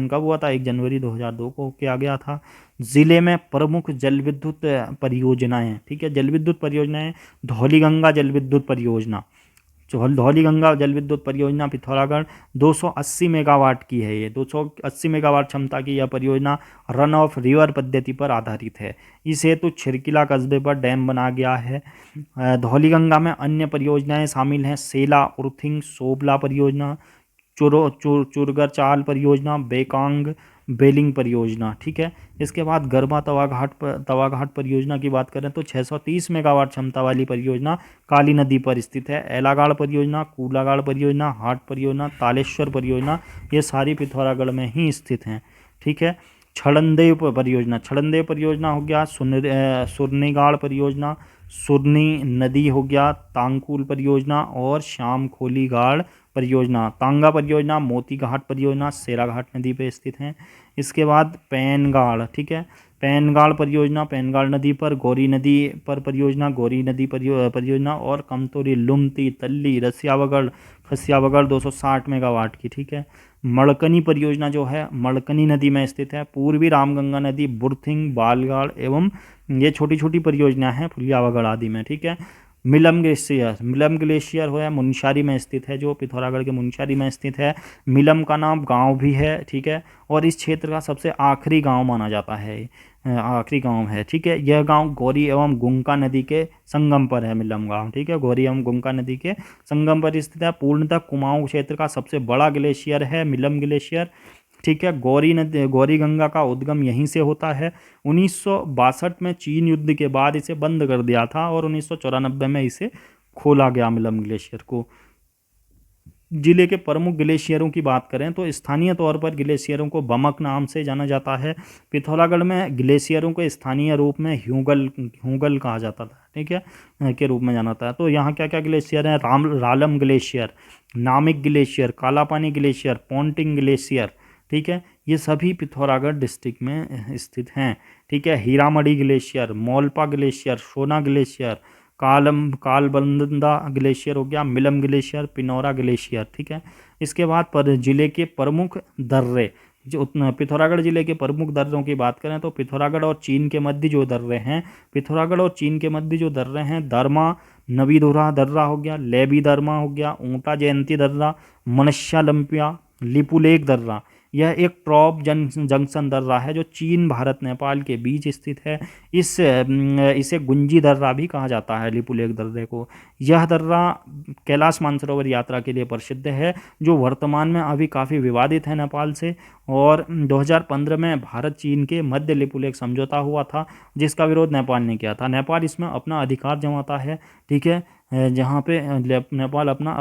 कब हुआ था? 1 जनवरी 2002 को किया गया था। जिले में प्रमुख जल विद्युत परियोजनाएं, ठीक है, जल विद्युत परियोजनाएं धौली गंगा जल विद्युत परियोजना, धौली गंगा जल विद्युत परियोजना पिथौरागढ़ 280 मेगावाट की है। ये 280 मेगावाट क्षमता की यह परियोजना रन ऑफ रिवर पद्धति पर आधारित है। इस हेतु छिरकिला कस्बे पर डैम बना गया है। धौली गंगा में अन्य परियोजनाएं शामिल हैं सेला उर्थिंग सोबला परियोजना, चुरगर चाल परियोजना, बेकांग बेलिंग परियोजना, ठीक है। इसके बाद गरबा तवाघाट परियोजना की बात करें तो 630 मेगावाट क्षमता वाली परियोजना काली नदी पर स्थित है। एलागाड़ परियोजना, कूलागाड़ परियोजना, हाट परियोजना, तालेश्वर परियोजना, ये सारी पिथौरागढ़ में ही स्थित हैं, ठीक है। छड़नदेव परियोजना हो गया, सुरनीगाड़ परियोजना, सुरनी नदी हो गया, तांकुल परियोजना और श्यामखोली गाड़ परियोजना, तांगा परियोजना, मोती घाट परियोजना सेराघाट नदी पे स्थित हैं। इसके बाद पैनगाड़, ठीक है, पैनगाड़ परियोजना पैनगाड़ नदी पर, गौरी नदी पर परियोजना गौरी नदी परियोजना और कमतोरी लुमती तल्ली खसियावगढ़ 260 मेगावाट की, ठीक है। मड़कनी परियोजना जो है मड़कनी नदी में स्थित है। पूर्वी रामगंगा नदी बुरथिंग बालगाड़ एवं ये छोटी छोटी परियोजना है फुलियावगढ़ आदि में, ठीक है। मिलम ग्लेशियर है मुनस्यारी में स्थित है, जो पिथौरागढ़ के मुनस्यारी में स्थित है। मिलम का नाम गांव भी है, ठीक है, और इस क्षेत्र का सबसे आखिरी गांव माना जाता है, आखिरी गांव है, ठीक है। यह गांव गौरी एवं गुंका नदी के संगम पर है, मिलम गांव, ठीक है, गौरी एवं गुंका नदी के संगम पर स्थित है। पूर्णतः कुमाऊं क्षेत्र का सबसे बड़ा ग्लेशियर है मिलम ग्लेशियर, ठीक है। गौरी नदी, गौरी गंगा का उद्गम यहीं से होता है। 1962 में चीन युद्ध के बाद इसे बंद कर दिया था और 1994 में इसे खोला गया मिलम ग्लेशियर को। जिले के प्रमुख ग्लेशियरों की बात करें तो स्थानीय तौर पर ग्लेशियरों को बमक नाम से जाना जाता है। पिथौरागढ़ में ग्लेशियरों को स्थानीय रूप में ह्यूगल ह्यूगल कहा जाता था, ठीक है, के रूप में जाना जाता है। तो यहाँ क्या क्या ग्लेशियर हैं? रालम ग्लेशियर, नामिक ग्लेशियर, काला पानी ग्लेशियर, पोंटिंग ग्लेशियर, ठीक है, ये सभी पिथौरागढ़ डिस्ट्रिक्ट में स्थित हैं। ठीक है। हीरामढ़ी ग्लेशियर, मोलपा ग्लेशियर, सोना ग्लेशियर, कालबंदा ग्लेशियर हो गया, मिलम ग्लेशियर, पिनौरा ग्लेशियर, ठीक है। इसके बाद पर जिले के प्रमुख दर्रे, जो पिथौरागढ़ जिले के प्रमुख दर्रों की बात करें तो पिथौरागढ़ और चीन के मध्य जो दर्रे हैं, पिथौरागढ़ और चीन के मध्य जो दर्रे हैं, दरमा नवीधुरा दर्रा हो गया, लेबी दर्रा हो गया, ऊंटा जयंती दर्रा, मनश्या लंपिया, लिपुलेख दर्रा, यह एक ट्रॉप जंक्शन दर्रा है जो चीन, भारत, नेपाल के बीच स्थित है। इसे गुंजी दर्रा भी कहा जाता है, लिपुलेख दर्रे को। यह दर्रा कैलाश मानसरोवर यात्रा के लिए प्रसिद्ध है, जो वर्तमान में अभी काफ़ी विवादित है नेपाल से। और 2015 में भारत चीन के मध्य लिपुलेख समझौता हुआ था, जिसका विरोध नेपाल ने किया था। नेपाल इसमें अपना अधिकार जमाता है, ठीक है, जहाँ पे नेपाल अपना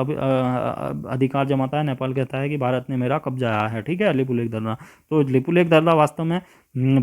अधिकार जमाता है। नेपाल कहता है कि भारत ने मेरा कब्जा आया है, ठीक है, लिपुलेख दर्रा। तो लिपुलेख दर्रा वास्तव में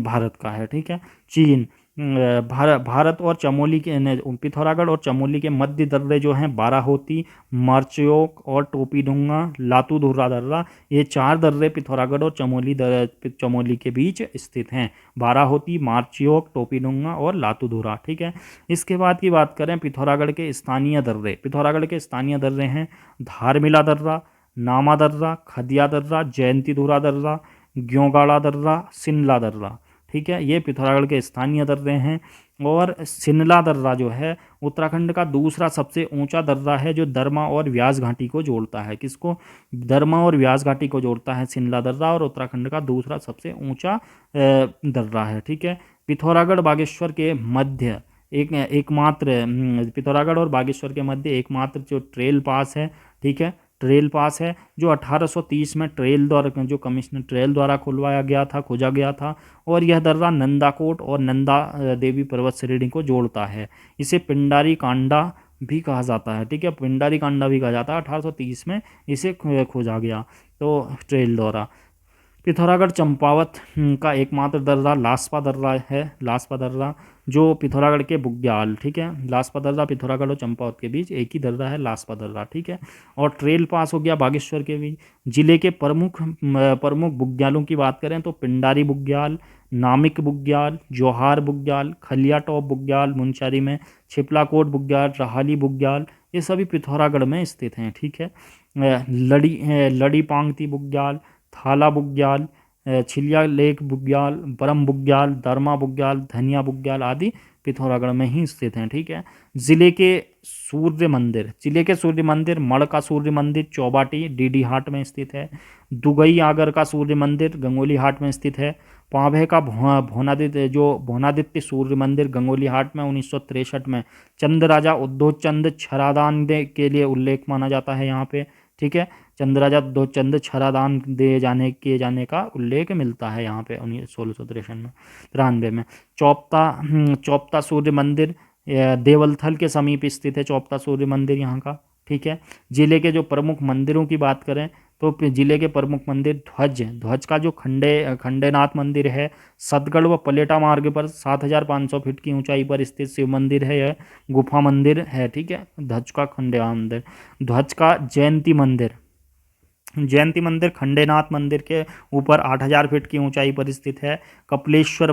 भारत का है, ठीक है। चीन, भारत और चमोली के पिथौरागढ़ और चमोली के मध्य दर्रे जो हैं, बाराहोती, मर्चयोक और टोपीडुंगा, लातूधुरा दर्रा, ये 4 दर्रे पिथौरागढ़ और चमोली के बीच स्थित हैं। बाराहोती, मार्चयोक, टोपीडुंगा और लातूधुरा, ठीक है। इसके बाद की बात करें पिथौरागढ़ के स्थानीय दर्रे, पिथौरागढ़ के स्थानीय दर्रे हैं धारमिला दर्रा, नामा दर्रा, खदिया दर्रा, जयंतीधुरा दर्रा, ग्योगाड़ा दर्रा, सिनला दर्रा, ठीक है, ये पिथौरागढ़ के स्थानीय दर्रे हैं। और सिनला दर्रा जो है उत्तराखंड का दूसरा सबसे ऊंचा दर्रा है, जो दरमा और व्यास घाटी को जोड़ता है। किसको? दरमा और व्यास घाटी को जोड़ता है सिनला दर्रा, और उत्तराखंड का दूसरा सबसे ऊंचा दर्रा है, ठीक है। पिथौरागढ़ बागेश्वर के मध्य एकमात्र पिथौरागढ़ और बागेश्वर के मध्य एकमात्र जो ट्रेल पास है, ठीक है, ट्रेल पास है, जो 1830 में जो कमिश्नर ट्रेल द्वारा खुलवाया गया था, खोजा गया था। और यह दर्रा नंदाकोट और नंदा देवी पर्वत श्रेणी को जोड़ता है। इसे पिंडारी कांडा भी कहा जाता है, ठीक है, पिंडारी कांडा भी कहा जाता है। 1830 में इसे खोजा गया तो ट्रेल द्वारा। पिथौरागढ़ चंपावत का एकमात्र दर्रा लास्पा दर्रा है, लास्पा दर्रा, जो पिथौरागढ़ के बुग्याल, ठीक है, लास्पा दर्रा पिथौरागढ़ और चंपावत के बीच एक ही दर्रा है, लास्पा दर्रा, ठीक है। और ट्रेल पास हो गया बागेश्वर के बीच। जिले के प्रमुख बुग्यालों की बात करें तो पिंडारी बुग्याल, नामिक बुग्याल, जोहार बुग्याल, खलिया टॉप बुग्याल मुनस्यारी में, छिपलाकोट बुग्याल, रहाली बुग्याल, ये सभी पिथौरागढ़ में स्थित हैं, ठीक है। लड़ी पांगती बुग्याल, थाला बुग्याल, छिलिया लेक बुग्याल, बरम बुग्याल, दरमा बुग्याल, धनिया बुग्याल आदि पिथौरागढ़ में ही स्थित हैं, ठीक है। जिले के सूर्य मंदिर मड़ का सूर्य मंदिर चौबाटी डीडी हाट में स्थित है। दुगई आगर का सूर्य मंदिर गंगोली हाट में स्थित है। पाँभे का भोनादित्य सूर्य मंदिर गंगोली हाट में 1963 में चंद राजा उद्धव चंद छरादान के लिए उल्लेख माना जाता है यहाँ पे, ठीक है। चंद्राजा दो चंद छरादान किए जाने का उल्लेख मिलता है यहाँ पे 1693 में। चौपता सूर्य मंदिर देवलथल के समीप स्थित है, चौपता सूर्य मंदिर यहाँ का, ठीक है। जिले के जो प्रमुख मंदिरों की बात करें तो जिले के प्रमुख मंदिर ध्वज का जो खंडेनाथ मंदिर है, सतगढ़ व पलेटा मार्ग पर 7500 फीट की ऊंचाई पर स्थित शिव मंदिर है, यह गुफा मंदिर है, ठीक है। ध्वज का खंडेनाथ मंदिर, ध्वज का जयंती मंदिर खंडेनाथ मंदिर के ऊपर 8000 फीट की ऊंचाई पर स्थित है। कपिलेश्वर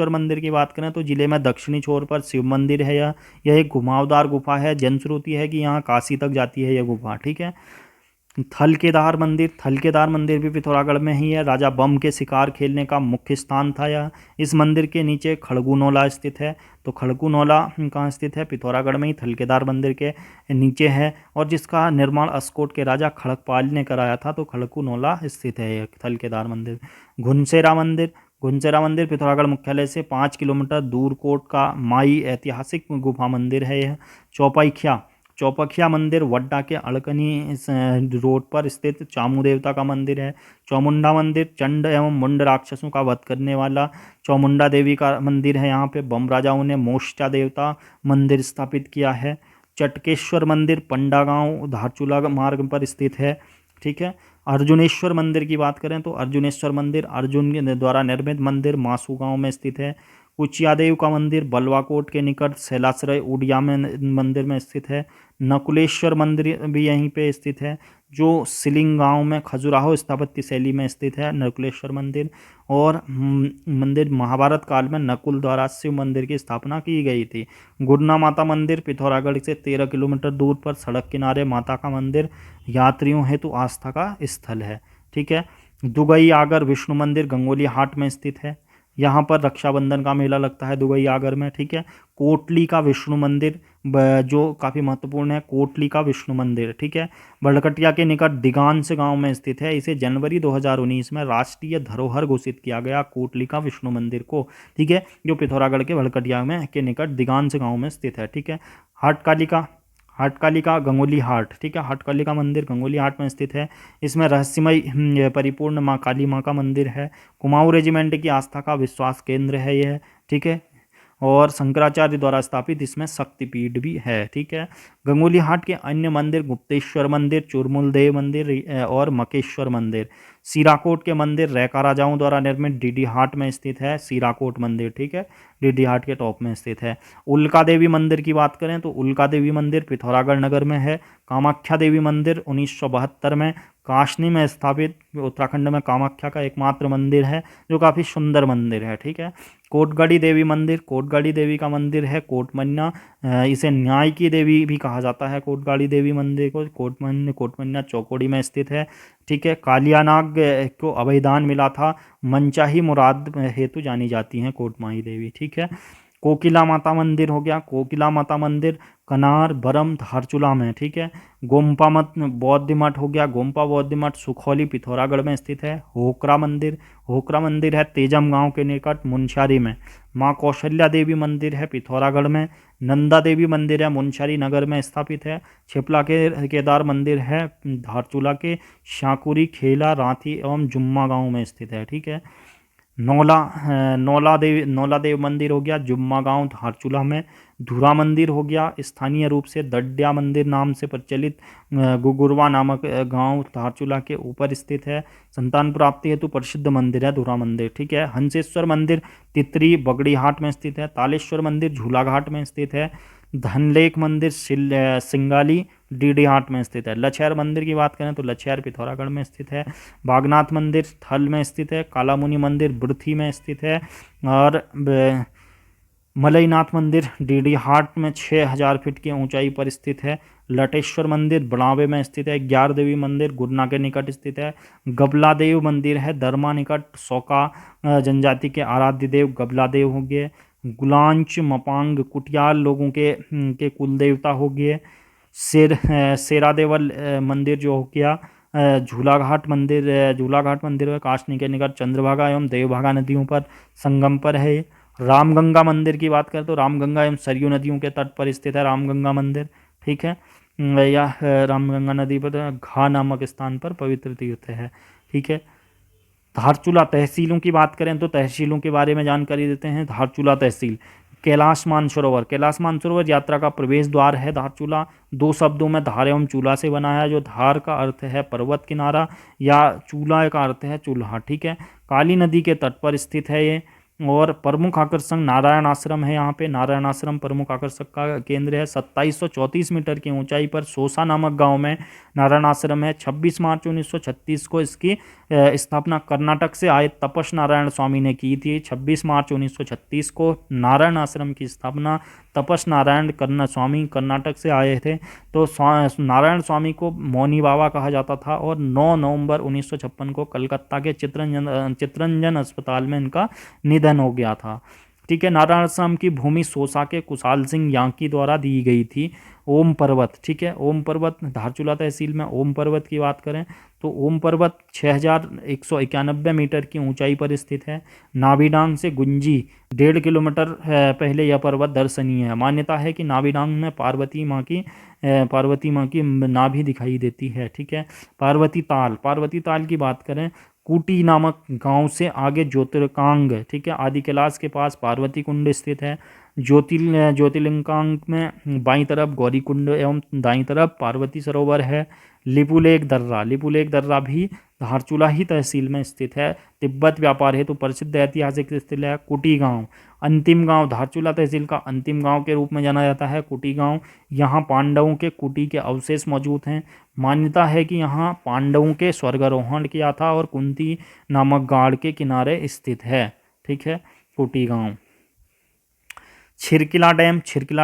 मंदिर की बात करें तो जिले में दक्षिणी छोर पर शिव मंदिर है। यह एक घुमावदार गुफा है, जनश्रुति है कि यहाँ काशी तक जाती है यह गुफा, ठीक है। थलकेदार मंदिर भी पिथौरागढ़ में ही है। राजा बम के शिकार खेलने का मुख्य स्थान था यह। इस मंदिर के नीचे खड़गुनौला स्थित है। तो खड़गुनौला कहाँ स्थित है? पिथौरागढ़ में ही थलकेदार मंदिर के नीचे है, और जिसका निर्माण अस्कोट के राजा खड़गपाल ने कराया था। तो खड़गुनौला स्थित है यह थलकेदार मंदिर। घुनसेरा मंदिर पिथौरागढ़ मुख्यालय से 5 किलोमीटर दूर कोट का माई ऐतिहासिक गुफा मंदिर है यह। चौपखिया मंदिर वड्डा के अड़कनी रोड पर स्थित चामू देवता का मंदिर है। चौमुंडा मंदिर चंड एवं मुंड राक्षसों का वध करने वाला चौमुंडा देवी का मंदिर है। यहाँ पे बम राजाओं ने मोर्चा देवता मंदिर स्थापित किया है। चटकेश्वर मंदिर पंडा गांव धारचूला मार्ग पर स्थित है। ठीक है। अर्जुनेश्वर मंदिर की बात करें तो अर्जुनेश्वर मंदिर अर्जुन के द्वारा निर्मित मंदिर मासू गांव में स्थित है। कुचियादेव का मंदिर बलवाकोट के निकट शैलाश्रय उड़िया में मंदिर में स्थित है। नकुलेश्वर मंदिर भी यहीं पे स्थित है, जो सिलिंग गांव में खजुराहो स्थापत्य शैली में स्थित है नकुलेश्वर मंदिर। और मंदिर महाभारत काल में नकुल द्वारा शिव मंदिर की स्थापना की गई थी। गुरना माता मंदिर पिथौरागढ़ से 13 किलोमीटर दूर पर सड़क किनारे माता का मंदिर यात्रियों हेतु आस्था का स्थल है। ठीक है। दुगई आगर विष्णु मंदिर गंगोली हाट में स्थित है। यहाँ पर रक्षाबंधन का मेला लगता है दुगई आगर में। ठीक है। कोटली का विष्णु मंदिर जो काफ़ी महत्वपूर्ण है, कोटली का विष्णु मंदिर। ठीक है। बड़कटिया के निकट दिगांश गांव में स्थित है। इसे जनवरी 2019 में राष्ट्रीय धरोहर घोषित किया गया कोटली का विष्णु मंदिर को। ठीक है। जो पिथौरागढ़ के बड़कटिया में के निकट दिगांश गांव में स्थित है। ठीक है। हाटकालिका गंगोली हाट। ठीक है। हाटकालिका मंदिर गंगोली हाट में स्थित है। इसमें रहस्यमय परिपूर्ण माँ काली माँ का मंदिर है। कुमाऊं रेजिमेंट की आस्था का विश्वास केंद्र है यह। ठीक है। और शंकराचार्य द्वारा स्थापित इसमें शक्तिपीठ भी है। ठीक है। गंगोली हाट के अन्य मंदिर गुप्तेश्वर मंदिर, चुरमुल देव मंदिर और मकेश्वर मंदिर। सीराकोट के मंदिर रैका राजाओं द्वारा निर्मित डीडी हाट में स्थित है सीराकोट मंदिर। ठीक है। डीडी हाट के टॉप में स्थित है। उल्का देवी मंदिर की बात करें तो उल्का देवी मंदिर पिथौरागढ़ नगर में है। कामाख्या देवी मंदिर 1972 में काशनी में स्थापित उत्तराखंड में कामाख्या का एकमात्र मंदिर है, जो काफ़ी सुंदर मंदिर है। ठीक है। कोटगढ़ी देवी मंदिर कोटगढ़ी देवी का मंदिर है कोटमन्या, इसे न्याय की देवी भी कहा जाता है कोटगढ़ी देवी मंदिर को। कोटमन्या चौकोड़ी में स्थित है। ठीक है। कालियानाग को अभयदान मिला था, मनचाही मुराद हेतु जानी जाती हैं कोटमाही देवी। ठीक है। कोकिला माता मंदिर हो गया, कोकिला माता मंदिर कनार बरम धारचूला में। ठीक है। गोम्पा मत बौद्ध मठ हो गया, गोम्पा बौद्ध मठ सुखौली पिथौरागढ़ में स्थित है। होकरा मंदिर है तेजम गांव के निकट मुनस्यारी में। माँ कौशल्या देवी मंदिर है पिथौरागढ़ में। नंदा देवी मंदिर है मुनस्यारी नगर में स्थापित है। छिपला के केदार मंदिर है धारचूला के शाकुरी खेला रांची एवं जुम्मा गांव में स्थित है। ठीक है। नौला देव मंदिर हो गया जुम्मा गांव धारचूला में। धुरा मंदिर हो गया स्थानीय रूप से दड्या मंदिर नाम से प्रचलित गुगुरवा नामक गांव धारचूला के ऊपर स्थित है। संतान प्राप्ति हेतु प्रसिद्ध मंदिर है धुरा मंदिर। ठीक है। हंसेश्वर मंदिर तितरी बगड़ी हाट में स्थित है। तालेश्वर मंदिर झूलाघाट में स्थित है। धनलेख मंदिर सिंगाली डीडी हाट में स्थित है। लछेर मंदिर की बात करें तो लछेर पिथौरागढ़ में स्थित है। बागनाथ मंदिर थल में स्थित है। कालामुनि मंदिर बुर्थी में स्थित है। और मलईनाथ मंदिर डीडी हाट में 6000 फीट की ऊंचाई पर स्थित है। लटेश्वर मंदिर बड़ावे में स्थित है। ग्यार देवी मंदिर गुरना के निकट स्थित है। गबला देव मंदिर है दरमा निकट सौका जनजाति के आराध्य देव गबला देव हो गए। गुलांच मपांग कुटियाल लोगों के कुल देवता हो गए। सेरादेवल मंदिर जो हो गया। झूलाघाट मंदिर है काशनी के निकट चंद्रभागा एवं देवभागा नदियों पर संगम पर है। रामगंगा मंदिर की बात करें तो रामगंगा एवं सरयू नदियों के तट पर स्थित है रामगंगा मंदिर। ठीक है। यह रामगंगा नदी पर घा नामक स्थान पर पवित्र तीर्थ है। ठीक है। धारचूला तहसीलों की बात करें तो तहसीलों के बारे में जानकारी देते हैं। धारचूला तहसील कैलाश मानसरोवर यात्रा का प्रवेश द्वार है। धारचूला 2 शब्दों में धार एवं चूल्हा से बना है, जो धार का अर्थ है पर्वत किनारा या चूल्हा का अर्थ है चूल्हा। ठीक है। काली नदी के तट पर स्थित है ये। और प्रमुख आकर्षण नारायण आश्रम है। यहाँ पे नारायण आश्रम प्रमुख आकर्षक का केंद्र है। 2734 मीटर की ऊंचाई पर सोसा नामक गांव में नारायण आश्रम है। 26 मार्च 1936 को इसकी स्थापना कर्नाटक से आए तपस नारायण स्वामी ने की थी। 26 मार्च 1936 को नारायण आश्रम की स्थापना तपस नारायण स्वामी कर्नाटक से आए थे। तो नारायण स्वामी को मौनी बाबा कहा जाता था। और 9 नवंबर 1956 को कलकत्ता के चितरंजन अस्पताल में इनका निधन हो गया था। ठीक है। नारायण आश्रम की भूमि सोसा के कुशाल सिंह याकी द्वारा दी गई थी। ओम पर्वत। ठीक है। ओम पर्वत धारचूला तहसील में ओम पर्वत की बात करें तो ओम पर्वत 6191 मीटर की ऊंचाई पर स्थित है। नाभिडांग से गुंजी 1.5 किलोमीटर पहले यह पर्वत दर्शनीय है। मान्यता है कि नाभिडांग में पार्वती माँ की नाभि दिखाई देती है। ठीक है। पार्वती ताल की बात करें, कूटी नामक गांव से आगे ज्योतिर्लिंगांग, ठीक है, आदि कैलाश के पास पार्वती कुंड स्थित है। ज्योतिर्लिंगांग में बाईं तरफ गौरी कुंड एवं दाईं तरफ पार्वती सरोवर है। लिपुलेख दर्रा भी धारचूला ही तहसील में स्थित है। तिब्बत व्यापार हेतु प्रसिद्ध ऐतिहासिक स्थल है कुटी गांव। अंतिम गांव, धारचूला तहसील का अंतिम गांव के रूप में जाना जाता है कुटी गांव। यहाँ पांडवों के कुटी के अवशेष मौजूद हैं। मान्यता है कि यहाँ पांडवों के स्वर्गारोहण किया था और कुंती नामक गाड़ के किनारे स्थित है। ठीक है, कुटी गांव। छिरकिला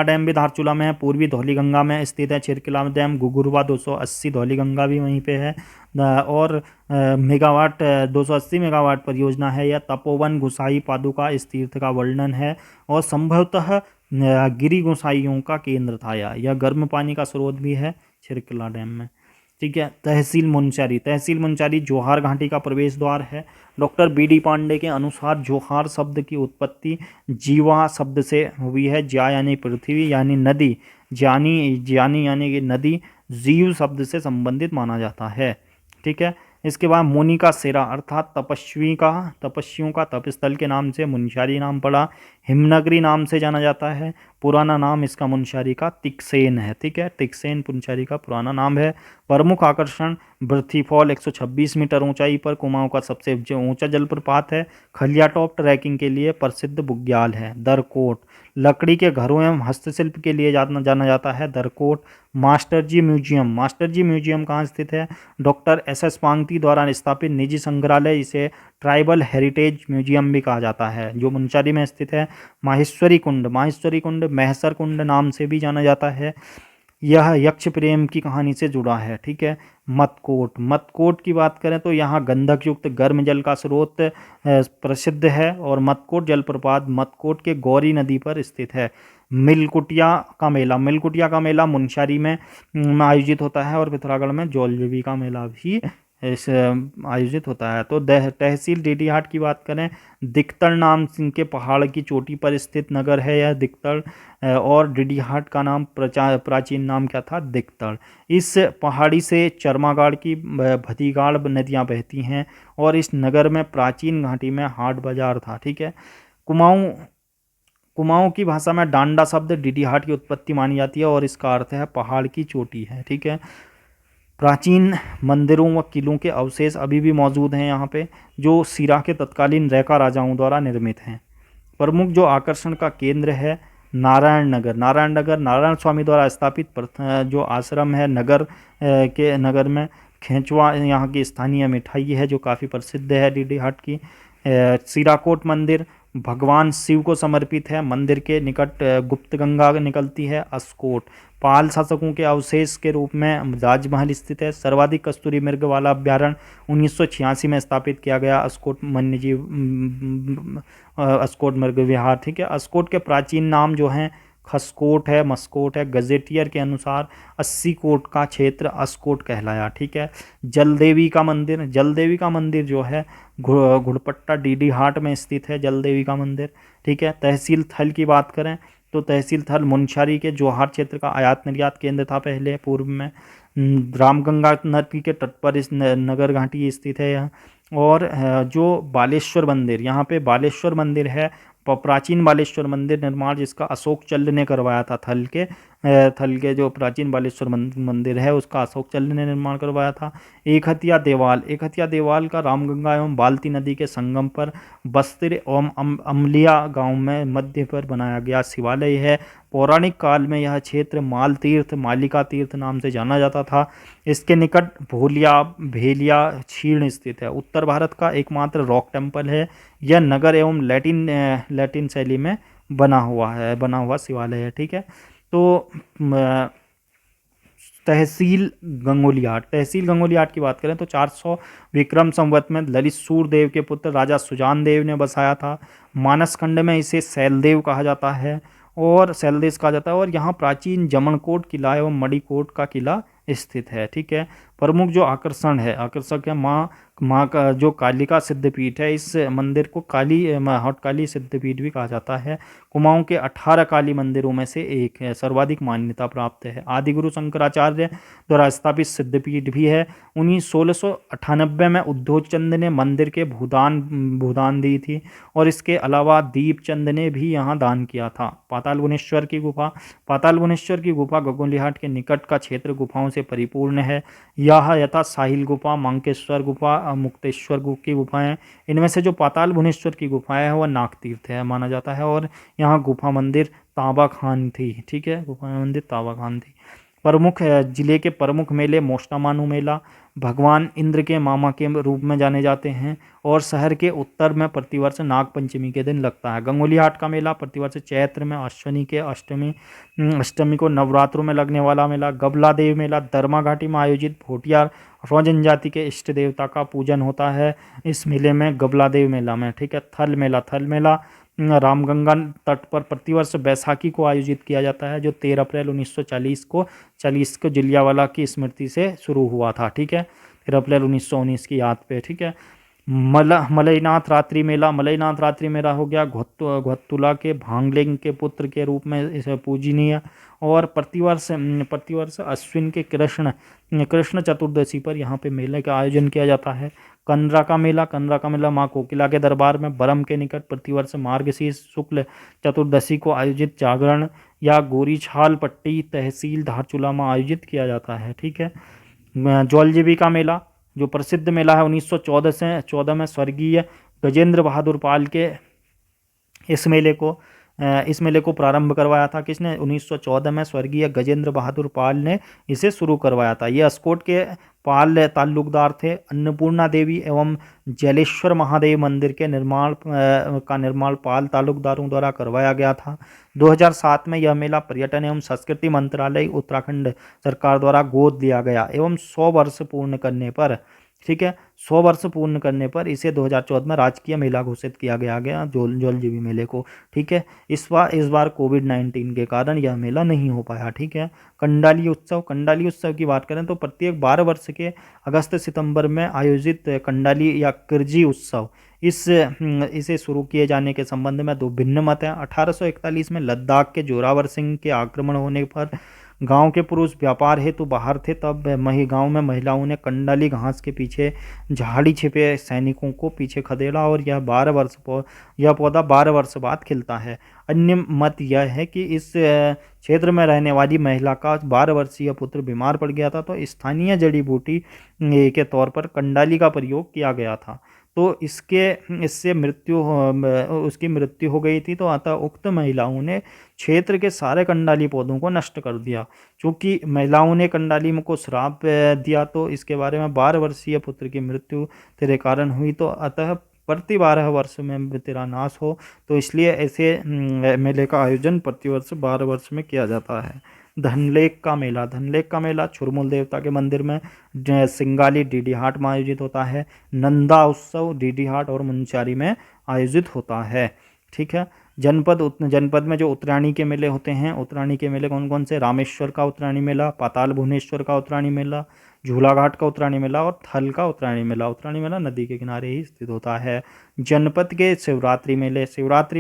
डैम भी धारचूला में है, पूर्वी धौलीगंगा में स्थित है। छिरकिला डैम घुघुरवा 280, धौलीगंगा भी वहीं पे है। और मेगावाट 280 मेगावाट परियोजना है। यह तपोवन गोसाई पादुका इस तीर्थ का वर्णन है और संभवतः गिरी गोसाइयों का केंद्र था। यह गर्म पानी का स्रोत भी है छिरकिला डैम में। ठीक है। तहसील मुनस्यारी जोहार घाटी का प्रवेश द्वार है। Doctor BD. पांडे के अनुसार जोहार शब्द की उत्पत्ति जीवा शब्द से हुई है। ज्या यानी पृथ्वी यानी नदी, ज्यानी यानी कि नदी, जीव शब्द से संबंधित माना जाता है। ठीक है। इसके बाद मुनि सेरा अर्थात तपस्वियों का तपस्थल के नाम से मुनस्यारी नाम पड़ा। हिमनगरी नाम से जाना जाता है। पुराना नाम इसका मुनस्यारी का तिक्सेन है। ठीक है, तिक्सेन मुनस्यारी का पुराना नाम है। प्रमुख आकर्षण बर्थी फॉल 126 मीटर ऊंचाई पर कुमाऊं का सबसे ऊंचा जलप्रपात है। खलिया टॉप ट्रैकिंग के लिए प्रसिद्ध बुग्याल है। दरकोट लकड़ी के घरों एवं हस्तशिल्प के लिए जाना जाता है। दरकोट मास्टर जी म्यूजियम कहाँ स्थित है? डॉक्टर एस पांगती द्वारा स्थापित निजी संग्रहालय, इसे ट्राइबल हेरिटेज म्यूजियम भी कहा जाता है, जो मुनस्यारी में स्थित है। माहेश्वरी कुंड महसर कुंड नाम से भी जाना जाता है। यह यक्ष प्रेम की कहानी से जुड़ा है। ठीक है। मतकोट की बात करें तो यहाँ गंधक युक्त गर्म जल का स्रोत प्रसिद्ध है और मतकोट जलप्रपात मतकोट के गौरी नदी पर स्थित है। मिलकुटिया का मेला मुनस्यारी में आयोजित होता है और पिथौरागढ़ में जौलजीबी का मेला भी आयोजित होता है। तो तहसील डीडीहाट की बात करें, दिक्तड़ नाम के पहाड़ की चोटी पर स्थित नगर है यह दिक्तड़, और डीडीहाट का नाम प्राचीन नाम क्या था? दिक्तड़। इस पहाड़ी से चरमागाड़ की भतीगाड़ नदियां बहती हैं और इस नगर में प्राचीन घाटी में हाट बाजार था। ठीक है। कुमाऊं की भाषा में डांडा शब्द डीडीहाट की उत्पत्ति मानी जाती है और इसका अर्थ है पहाड़ की चोटी है। ठीक है। प्राचीन मंदिरों व किलों के अवशेष अभी भी मौजूद हैं यहाँ पे, जो सिरा के तत्कालीन रैका राजाओं द्वारा निर्मित हैं। प्रमुख जो आकर्षण का केंद्र है नारायण नारायण स्वामी द्वारा स्थापित जो आश्रम है नगर में खेचवा यहाँ की स्थानीय मिठाई है जो काफ़ी प्रसिद्ध है डीडीहाट की। सिराकोट मंदिर भगवान शिव को समर्पित है। मंदिर के निकट गुप्त गंगा निकलती है। अस्कोट पाल शासकों के अवशेष के रूप में राजमहल स्थित है। सर्वाधिक कस्तूरी मृग वाला अभ्यारण्य 1986 में स्थापित किया गया अस्कोट मृग विहार। ठीक है। अस्कोट के प्राचीन नाम जो हैं खसकोट है, मस्कोट है। गजेटियर के अनुसार 80 कोट का क्षेत्र अस्कोट कहलाया। ठीक है। जलदेवी का मंदिर जो है घुड़पट्टा डीडीहाट में स्थित है जलदेवी का मंदिर। ठीक है। तहसील थल की बात करें तो तहसील थल मुनस्यारी के जोहार क्षेत्र का आयात निर्यात केंद्र था पहले पूर्व में। रामगंगा नदी के तट पर इस नगर घाटी स्थित है यह। और जो बालेश्वर मंदिर, यहाँ पे बालेश्वर मंदिर है, प्राचीन बालेश्वर मंदिर निर्माण जिसका अशोक चल्ल ने करवाया था। थल के जो प्राचीन बालेश्वर मंदिर है उसका अशोक चल्ल ने निर्माण करवाया था। एक हथिया देवाल का रामगंगा एवं बाल्ती नदी के संगम पर बस्तिर एवं अमलिया गांव में मध्य पर बनाया गया शिवालय है। पौराणिक काल में यह क्षेत्र मालिका तीर्थ नाम से जाना जाता था। इसके निकट भेलिया क्षीण स्थित है। उत्तर भारत का एकमात्र रॉक टेम्पल है। यह नगर एवं लैटिन शैली में बना हुआ शिवालय है। ठीक है। तो तहसील गंगोलियाट की बात करें तो 400 विक्रम संवत में ललित सूर्यदेव के पुत्र राजा सुजान देव ने बसाया था। मानस खंड में इसे शैलदेश कहा जाता है और यहाँ प्राचीन जमनकोट किला एवं मणिकोट का किला स्थित है। ठीक है। प्रमुख जो आकर्षक है माँ का जो कालिका सिद्धपीठ है, इस मंदिर को हॉट काली सिद्धपीठ भी कहा जाता है। कुमाऊं के 18 काली मंदिरों में से एक है, सर्वाधिक मान्यता प्राप्त है। आदिगुरु शंकराचार्य द्वारा स्थापित सिद्धपीठ भी है। 1698 में उद्धव चंद ने मंदिर के भूदान दी थी, और इसके अलावा दीपचंद ने भी यहाँ दान किया था। पाताल भुवनेश्वर की गुफा गगनलिहाट के निकट का क्षेत्र गुफाओं से परिपूर्ण है। यह यथा साहिल गुफा, मांकेश्वर गुफा, मुक्तेश्वर की गुफाएं, इनमें से जो पाताल भुवनेश्वर की गुफाएं है वह नागतीर्थ है माना जाता है, और यहाँ गुफा मंदिर ताबा खान थी। ठीक है, गुफा मंदिर ताबा खान थी। जिले के प्रमुख मेले मोष्टामानु मेला भगवान इंद्र के मामा के रूप में जाने जाते हैं, और शहर के उत्तर में प्रतिवर्ष नाग पंचमी के दिन लगता है। गंगोली हाट का मेला प्रतिवर्ष चैत्र में अश्विनी के अष्टमी को नवरात्रों में लगने वाला मेला। गबला देव मेला दरमा घाटी में आयोजित भोटिया रो जनजाति के इष्ट देवता का पूजन होता है इस मेले में, गबला देव मेला में। ठीक है, थल मेला रामगंगा तट पर प्रतिवर्ष बैसाखी को आयोजित किया जाता है, जो 13 अप्रैल 1940 को जलियांवाला की स्मृति से शुरू हुआ था। ठीक है, 13 अप्रैल 1919 की याद पे। ठीक है, मलयनाथ रात्रि मेला हो गया घोतुला के भांगलेंग के पुत्र के रूप में इसे पूजनीय, और प्रतिवर्ष अश्विन के कृष्ण चतुर्दशी पर यहाँ पे मेले का आयोजन किया जाता है। कंदरा का मेला माँ कोकिला के दरबार में बरम के निकट प्रतिवर्ष मार्गशीर्ष शुक्ल चतुर्दशी को आयोजित जागरण या गोरीछाल पट्टी तहसील धारचूला में आयोजित किया जाता है। ठीक है, जौलजीबी का मेला जो प्रसिद्ध मेला है 1914 में स्वर्गीय गजेंद्र बहादुर पाल के इस मेले को प्रारंभ करवाया था। किसने? 1914 में स्वर्गीय गजेंद्र बहादुर पाल ने इसे शुरू करवाया था। ये अस्कोट के पाल ताल्लुकदार थे। अन्नपूर्णा देवी एवं जलेश्वर महादेव मंदिर के निर्माण पाल ताल्लुकदारों द्वारा करवाया गया था। 2007 में यह मेला पर्यटन एवं संस्कृति मंत्रालय उत्तराखंड सरकार द्वारा गोद लिया गया एवं 100 वर्ष पूर्ण करने पर, ठीक है, 100 वर्ष पूर्ण करने पर इसे 2014 में राजकीय मेला घोषित किया गया जौलजीबी मेले को। ठीक है, इस बार कोविड-19 के कारण यह मेला नहीं हो पाया। ठीक है, कंडाली उत्सव की बात करें तो प्रत्येक 12 वर्ष के अगस्त सितंबर में आयोजित कंडाली या किरजी उत्सव इसे शुरू किए जाने के संबंध में दो भिन्न मत हैं। 1841 में लद्दाख के जोरावर सिंह के आक्रमण होने पर गांव के पुरुष व्यापार हेतु बाहर थे, तब गांव में महिलाओं ने कंडाली घास के पीछे झाड़ी छिपे सैनिकों को पीछे खदेड़ा, और यह पौधा 12 वर्ष बाद खिलता है। अन्य मत यह है कि इस क्षेत्र में रहने वाली महिला का 12 वर्षीय पुत्र बीमार पड़ गया था, तो स्थानीय जड़ी बूटी के तौर पर कंडाली का प्रयोग किया गया था, तो इससे उसकी मृत्यु हो गई थी। तो अतः उक्त महिलाओं ने क्षेत्र के सारे कंडाली पौधों को नष्ट कर दिया। चूँकि महिलाओं ने कंडाली को श्राप दिया, तो इसके बारे में 12 वर्षीय पुत्र की मृत्यु तेरे कारण हुई, तो अतः प्रति 12 वर्ष में तेरा नाश हो, तो इसलिए ऐसे मेले का आयोजन प्रतिवर्ष 12 वर्ष में किया जाता है। धनलेक का मेला छुरमुल देवता के मंदिर में सिंगाली डीडीहाट में आयोजित होता है। नंदा उत्सव डीडीहाट और मुंचारी में आयोजित होता है। ठीक है, जनपद में जो उत्तरायणी के मेले होते हैं, उत्तरायणी के मेले कौन कौन से? रामेश्वर का उत्तरायणी मेला, पाताल भुवनेश्वर का उत्तरायणी मेला, झूलाघाट का उत्तरायणी मेला और थल का उत्तरायणी मेला नदी के किनारे ही स्थित होता है। जनपद के शिवरात्रि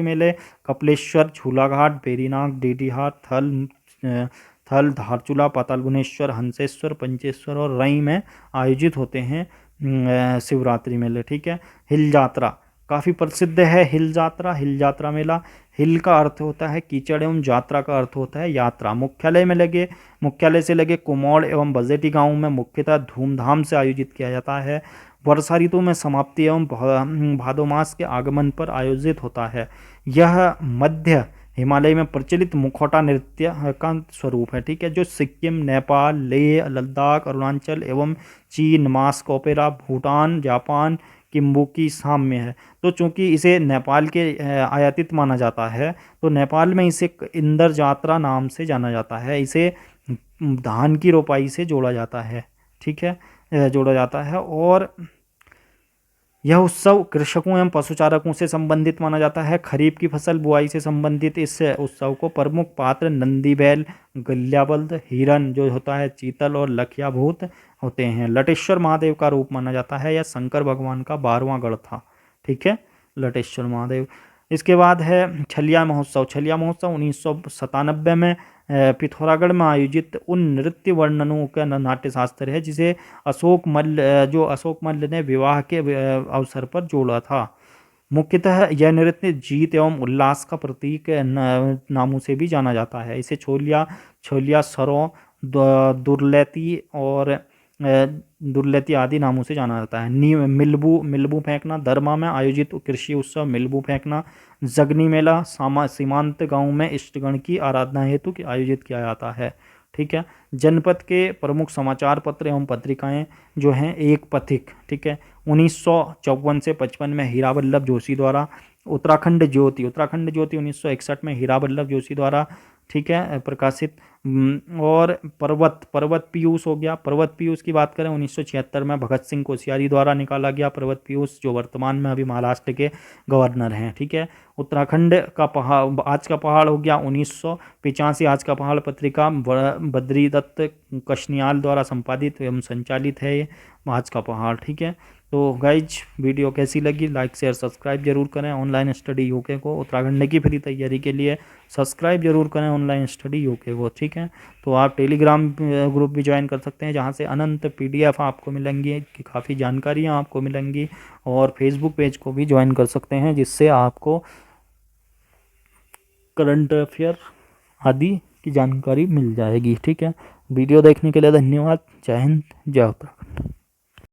मेले कपिलेश्वर, झूलाघाट, बेरीनाग, डीडीहाट, थल, धारचूला, पाताल भुवनेश्वर, हंसेश्वर, पंचेश्वर और रई में आयोजित होते हैं शिवरात्रि मेले। ठीक है, हिल यात्रा काफ़ी प्रसिद्ध है। हिल यात्रा मेला, हिल का अर्थ होता है कीचड़ एवं यात्रा का अर्थ होता है यात्रा। मुख्यालय से लगे कुमौड़ एवं बजेटी गांव में मुख्यतः धूमधाम से आयोजित किया जाता है। वर्षा ऋतु में समाप्ति एवं भादो मास के आगमन पर आयोजित होता है। यह मध्य हिमालय में प्रचलित मुखौटा नृत्य का स्वरूप है। ठीक है, जो सिक्किम, नेपाल, लेह, लद्दाख, अरुणाचल एवं चीन, मास्क ओपेरा, भूटान, जापान, किम्बुकी साम्य है। तो चूंकि इसे नेपाल के आयातित माना जाता है, तो नेपाल में इसे इंदर यात्रा नाम से जाना जाता है। इसे धान की रोपाई से जोड़ा जाता है। ठीक है, जोड़ा जाता है। और यह उत्सव कृषकों एवं पशुचारकों से संबंधित माना जाता है। खरीफ की फसल बुआई से संबंधित इस उत्सव को प्रमुख पात्र नंदी बैल, गल्याबल्द, हिरन जो होता है, चीतल और लखिया भूत होते हैं। लटेश्वर महादेव का रूप माना जाता है। यह शंकर भगवान का 12वां गढ़ था। ठीक है, लटेश्वर महादेव। इसके बाद है छलिया महोत्सव। छलिया महोत्सव 1997 में पिथौरागढ़ में आयोजित उन नृत्य वर्णनों का नाट्य शास्त्र है जिसे जो अशोक मल्ल ने विवाह के अवसर पर जोड़ा था। मुख्यतः यह नृत्य जीत एवं उल्लास का प्रतीक नामों से भी जाना जाता है। इसे छोलिया, छोलिया सरों, दुर्लैती और दुर्लैती आदि नामों से जाना जाता है। मिलबू, मिलबू फेंकना। दरमा में आयोजित कृषि उत्सव मिलबू फेंकना। जगनी मेला सीमांत गांव में इष्टगण की आराधना हेतु आयोजित किया जाता है। ठीक है। जनपद के प्रमुख समाचार पत्र एवं पत्रिकाएं जो हैं, एक पथिक। ठीक है, 1954 से 55 में हीरा वल्लभ जोशी द्वारा। उत्तराखंड ज्योति, उत्तराखंड ज्योति 1961 में हीरा वल्लभ जोशी द्वारा, ठीक है, प्रकाशित। और पर्वत, पर्वत पीयूष हो गया। पर्वत पीयूष की बात करें 1976 में भगत सिंह कोश्यारी द्वारा निकाला गया पर्वत पीयूष, जो वर्तमान में अभी महाराष्ट्र के गवर्नर हैं। ठीक है। उत्तराखंड का पहाड़, आज का पहाड़ हो गया 1985। आज का पहाड़ पत्रिका बद्री दत्त कशनियाल द्वारा संपादित एवं संचालित है ये आज का पहाड़। ठीक है। तो गाइज, वीडियो कैसी लगी, लाइक शेयर सब्सक्राइब जरूर करें। ऑनलाइन स्टडी यूके को, उत्तराखंड की फ्री तैयारी के लिए सब्सक्राइब जरूर करें ऑनलाइन स्टडी यूके को। ठीक है। तो आप टेलीग्राम ग्रुप भी ज्वाइन कर सकते हैं, जहां से अनंत पीडीएफ आपको मिलेंगी, कि काफ़ी जानकारियां आपको मिलेंगी। और फेसबुक पेज को भी ज्वाइन कर सकते हैं, जिससे आपको करंट अफेयर आदि की जानकारी मिल जाएगी। ठीक है। वीडियो देखने के लिए धन्यवाद। जय हिंद, जय उत्तराखंड।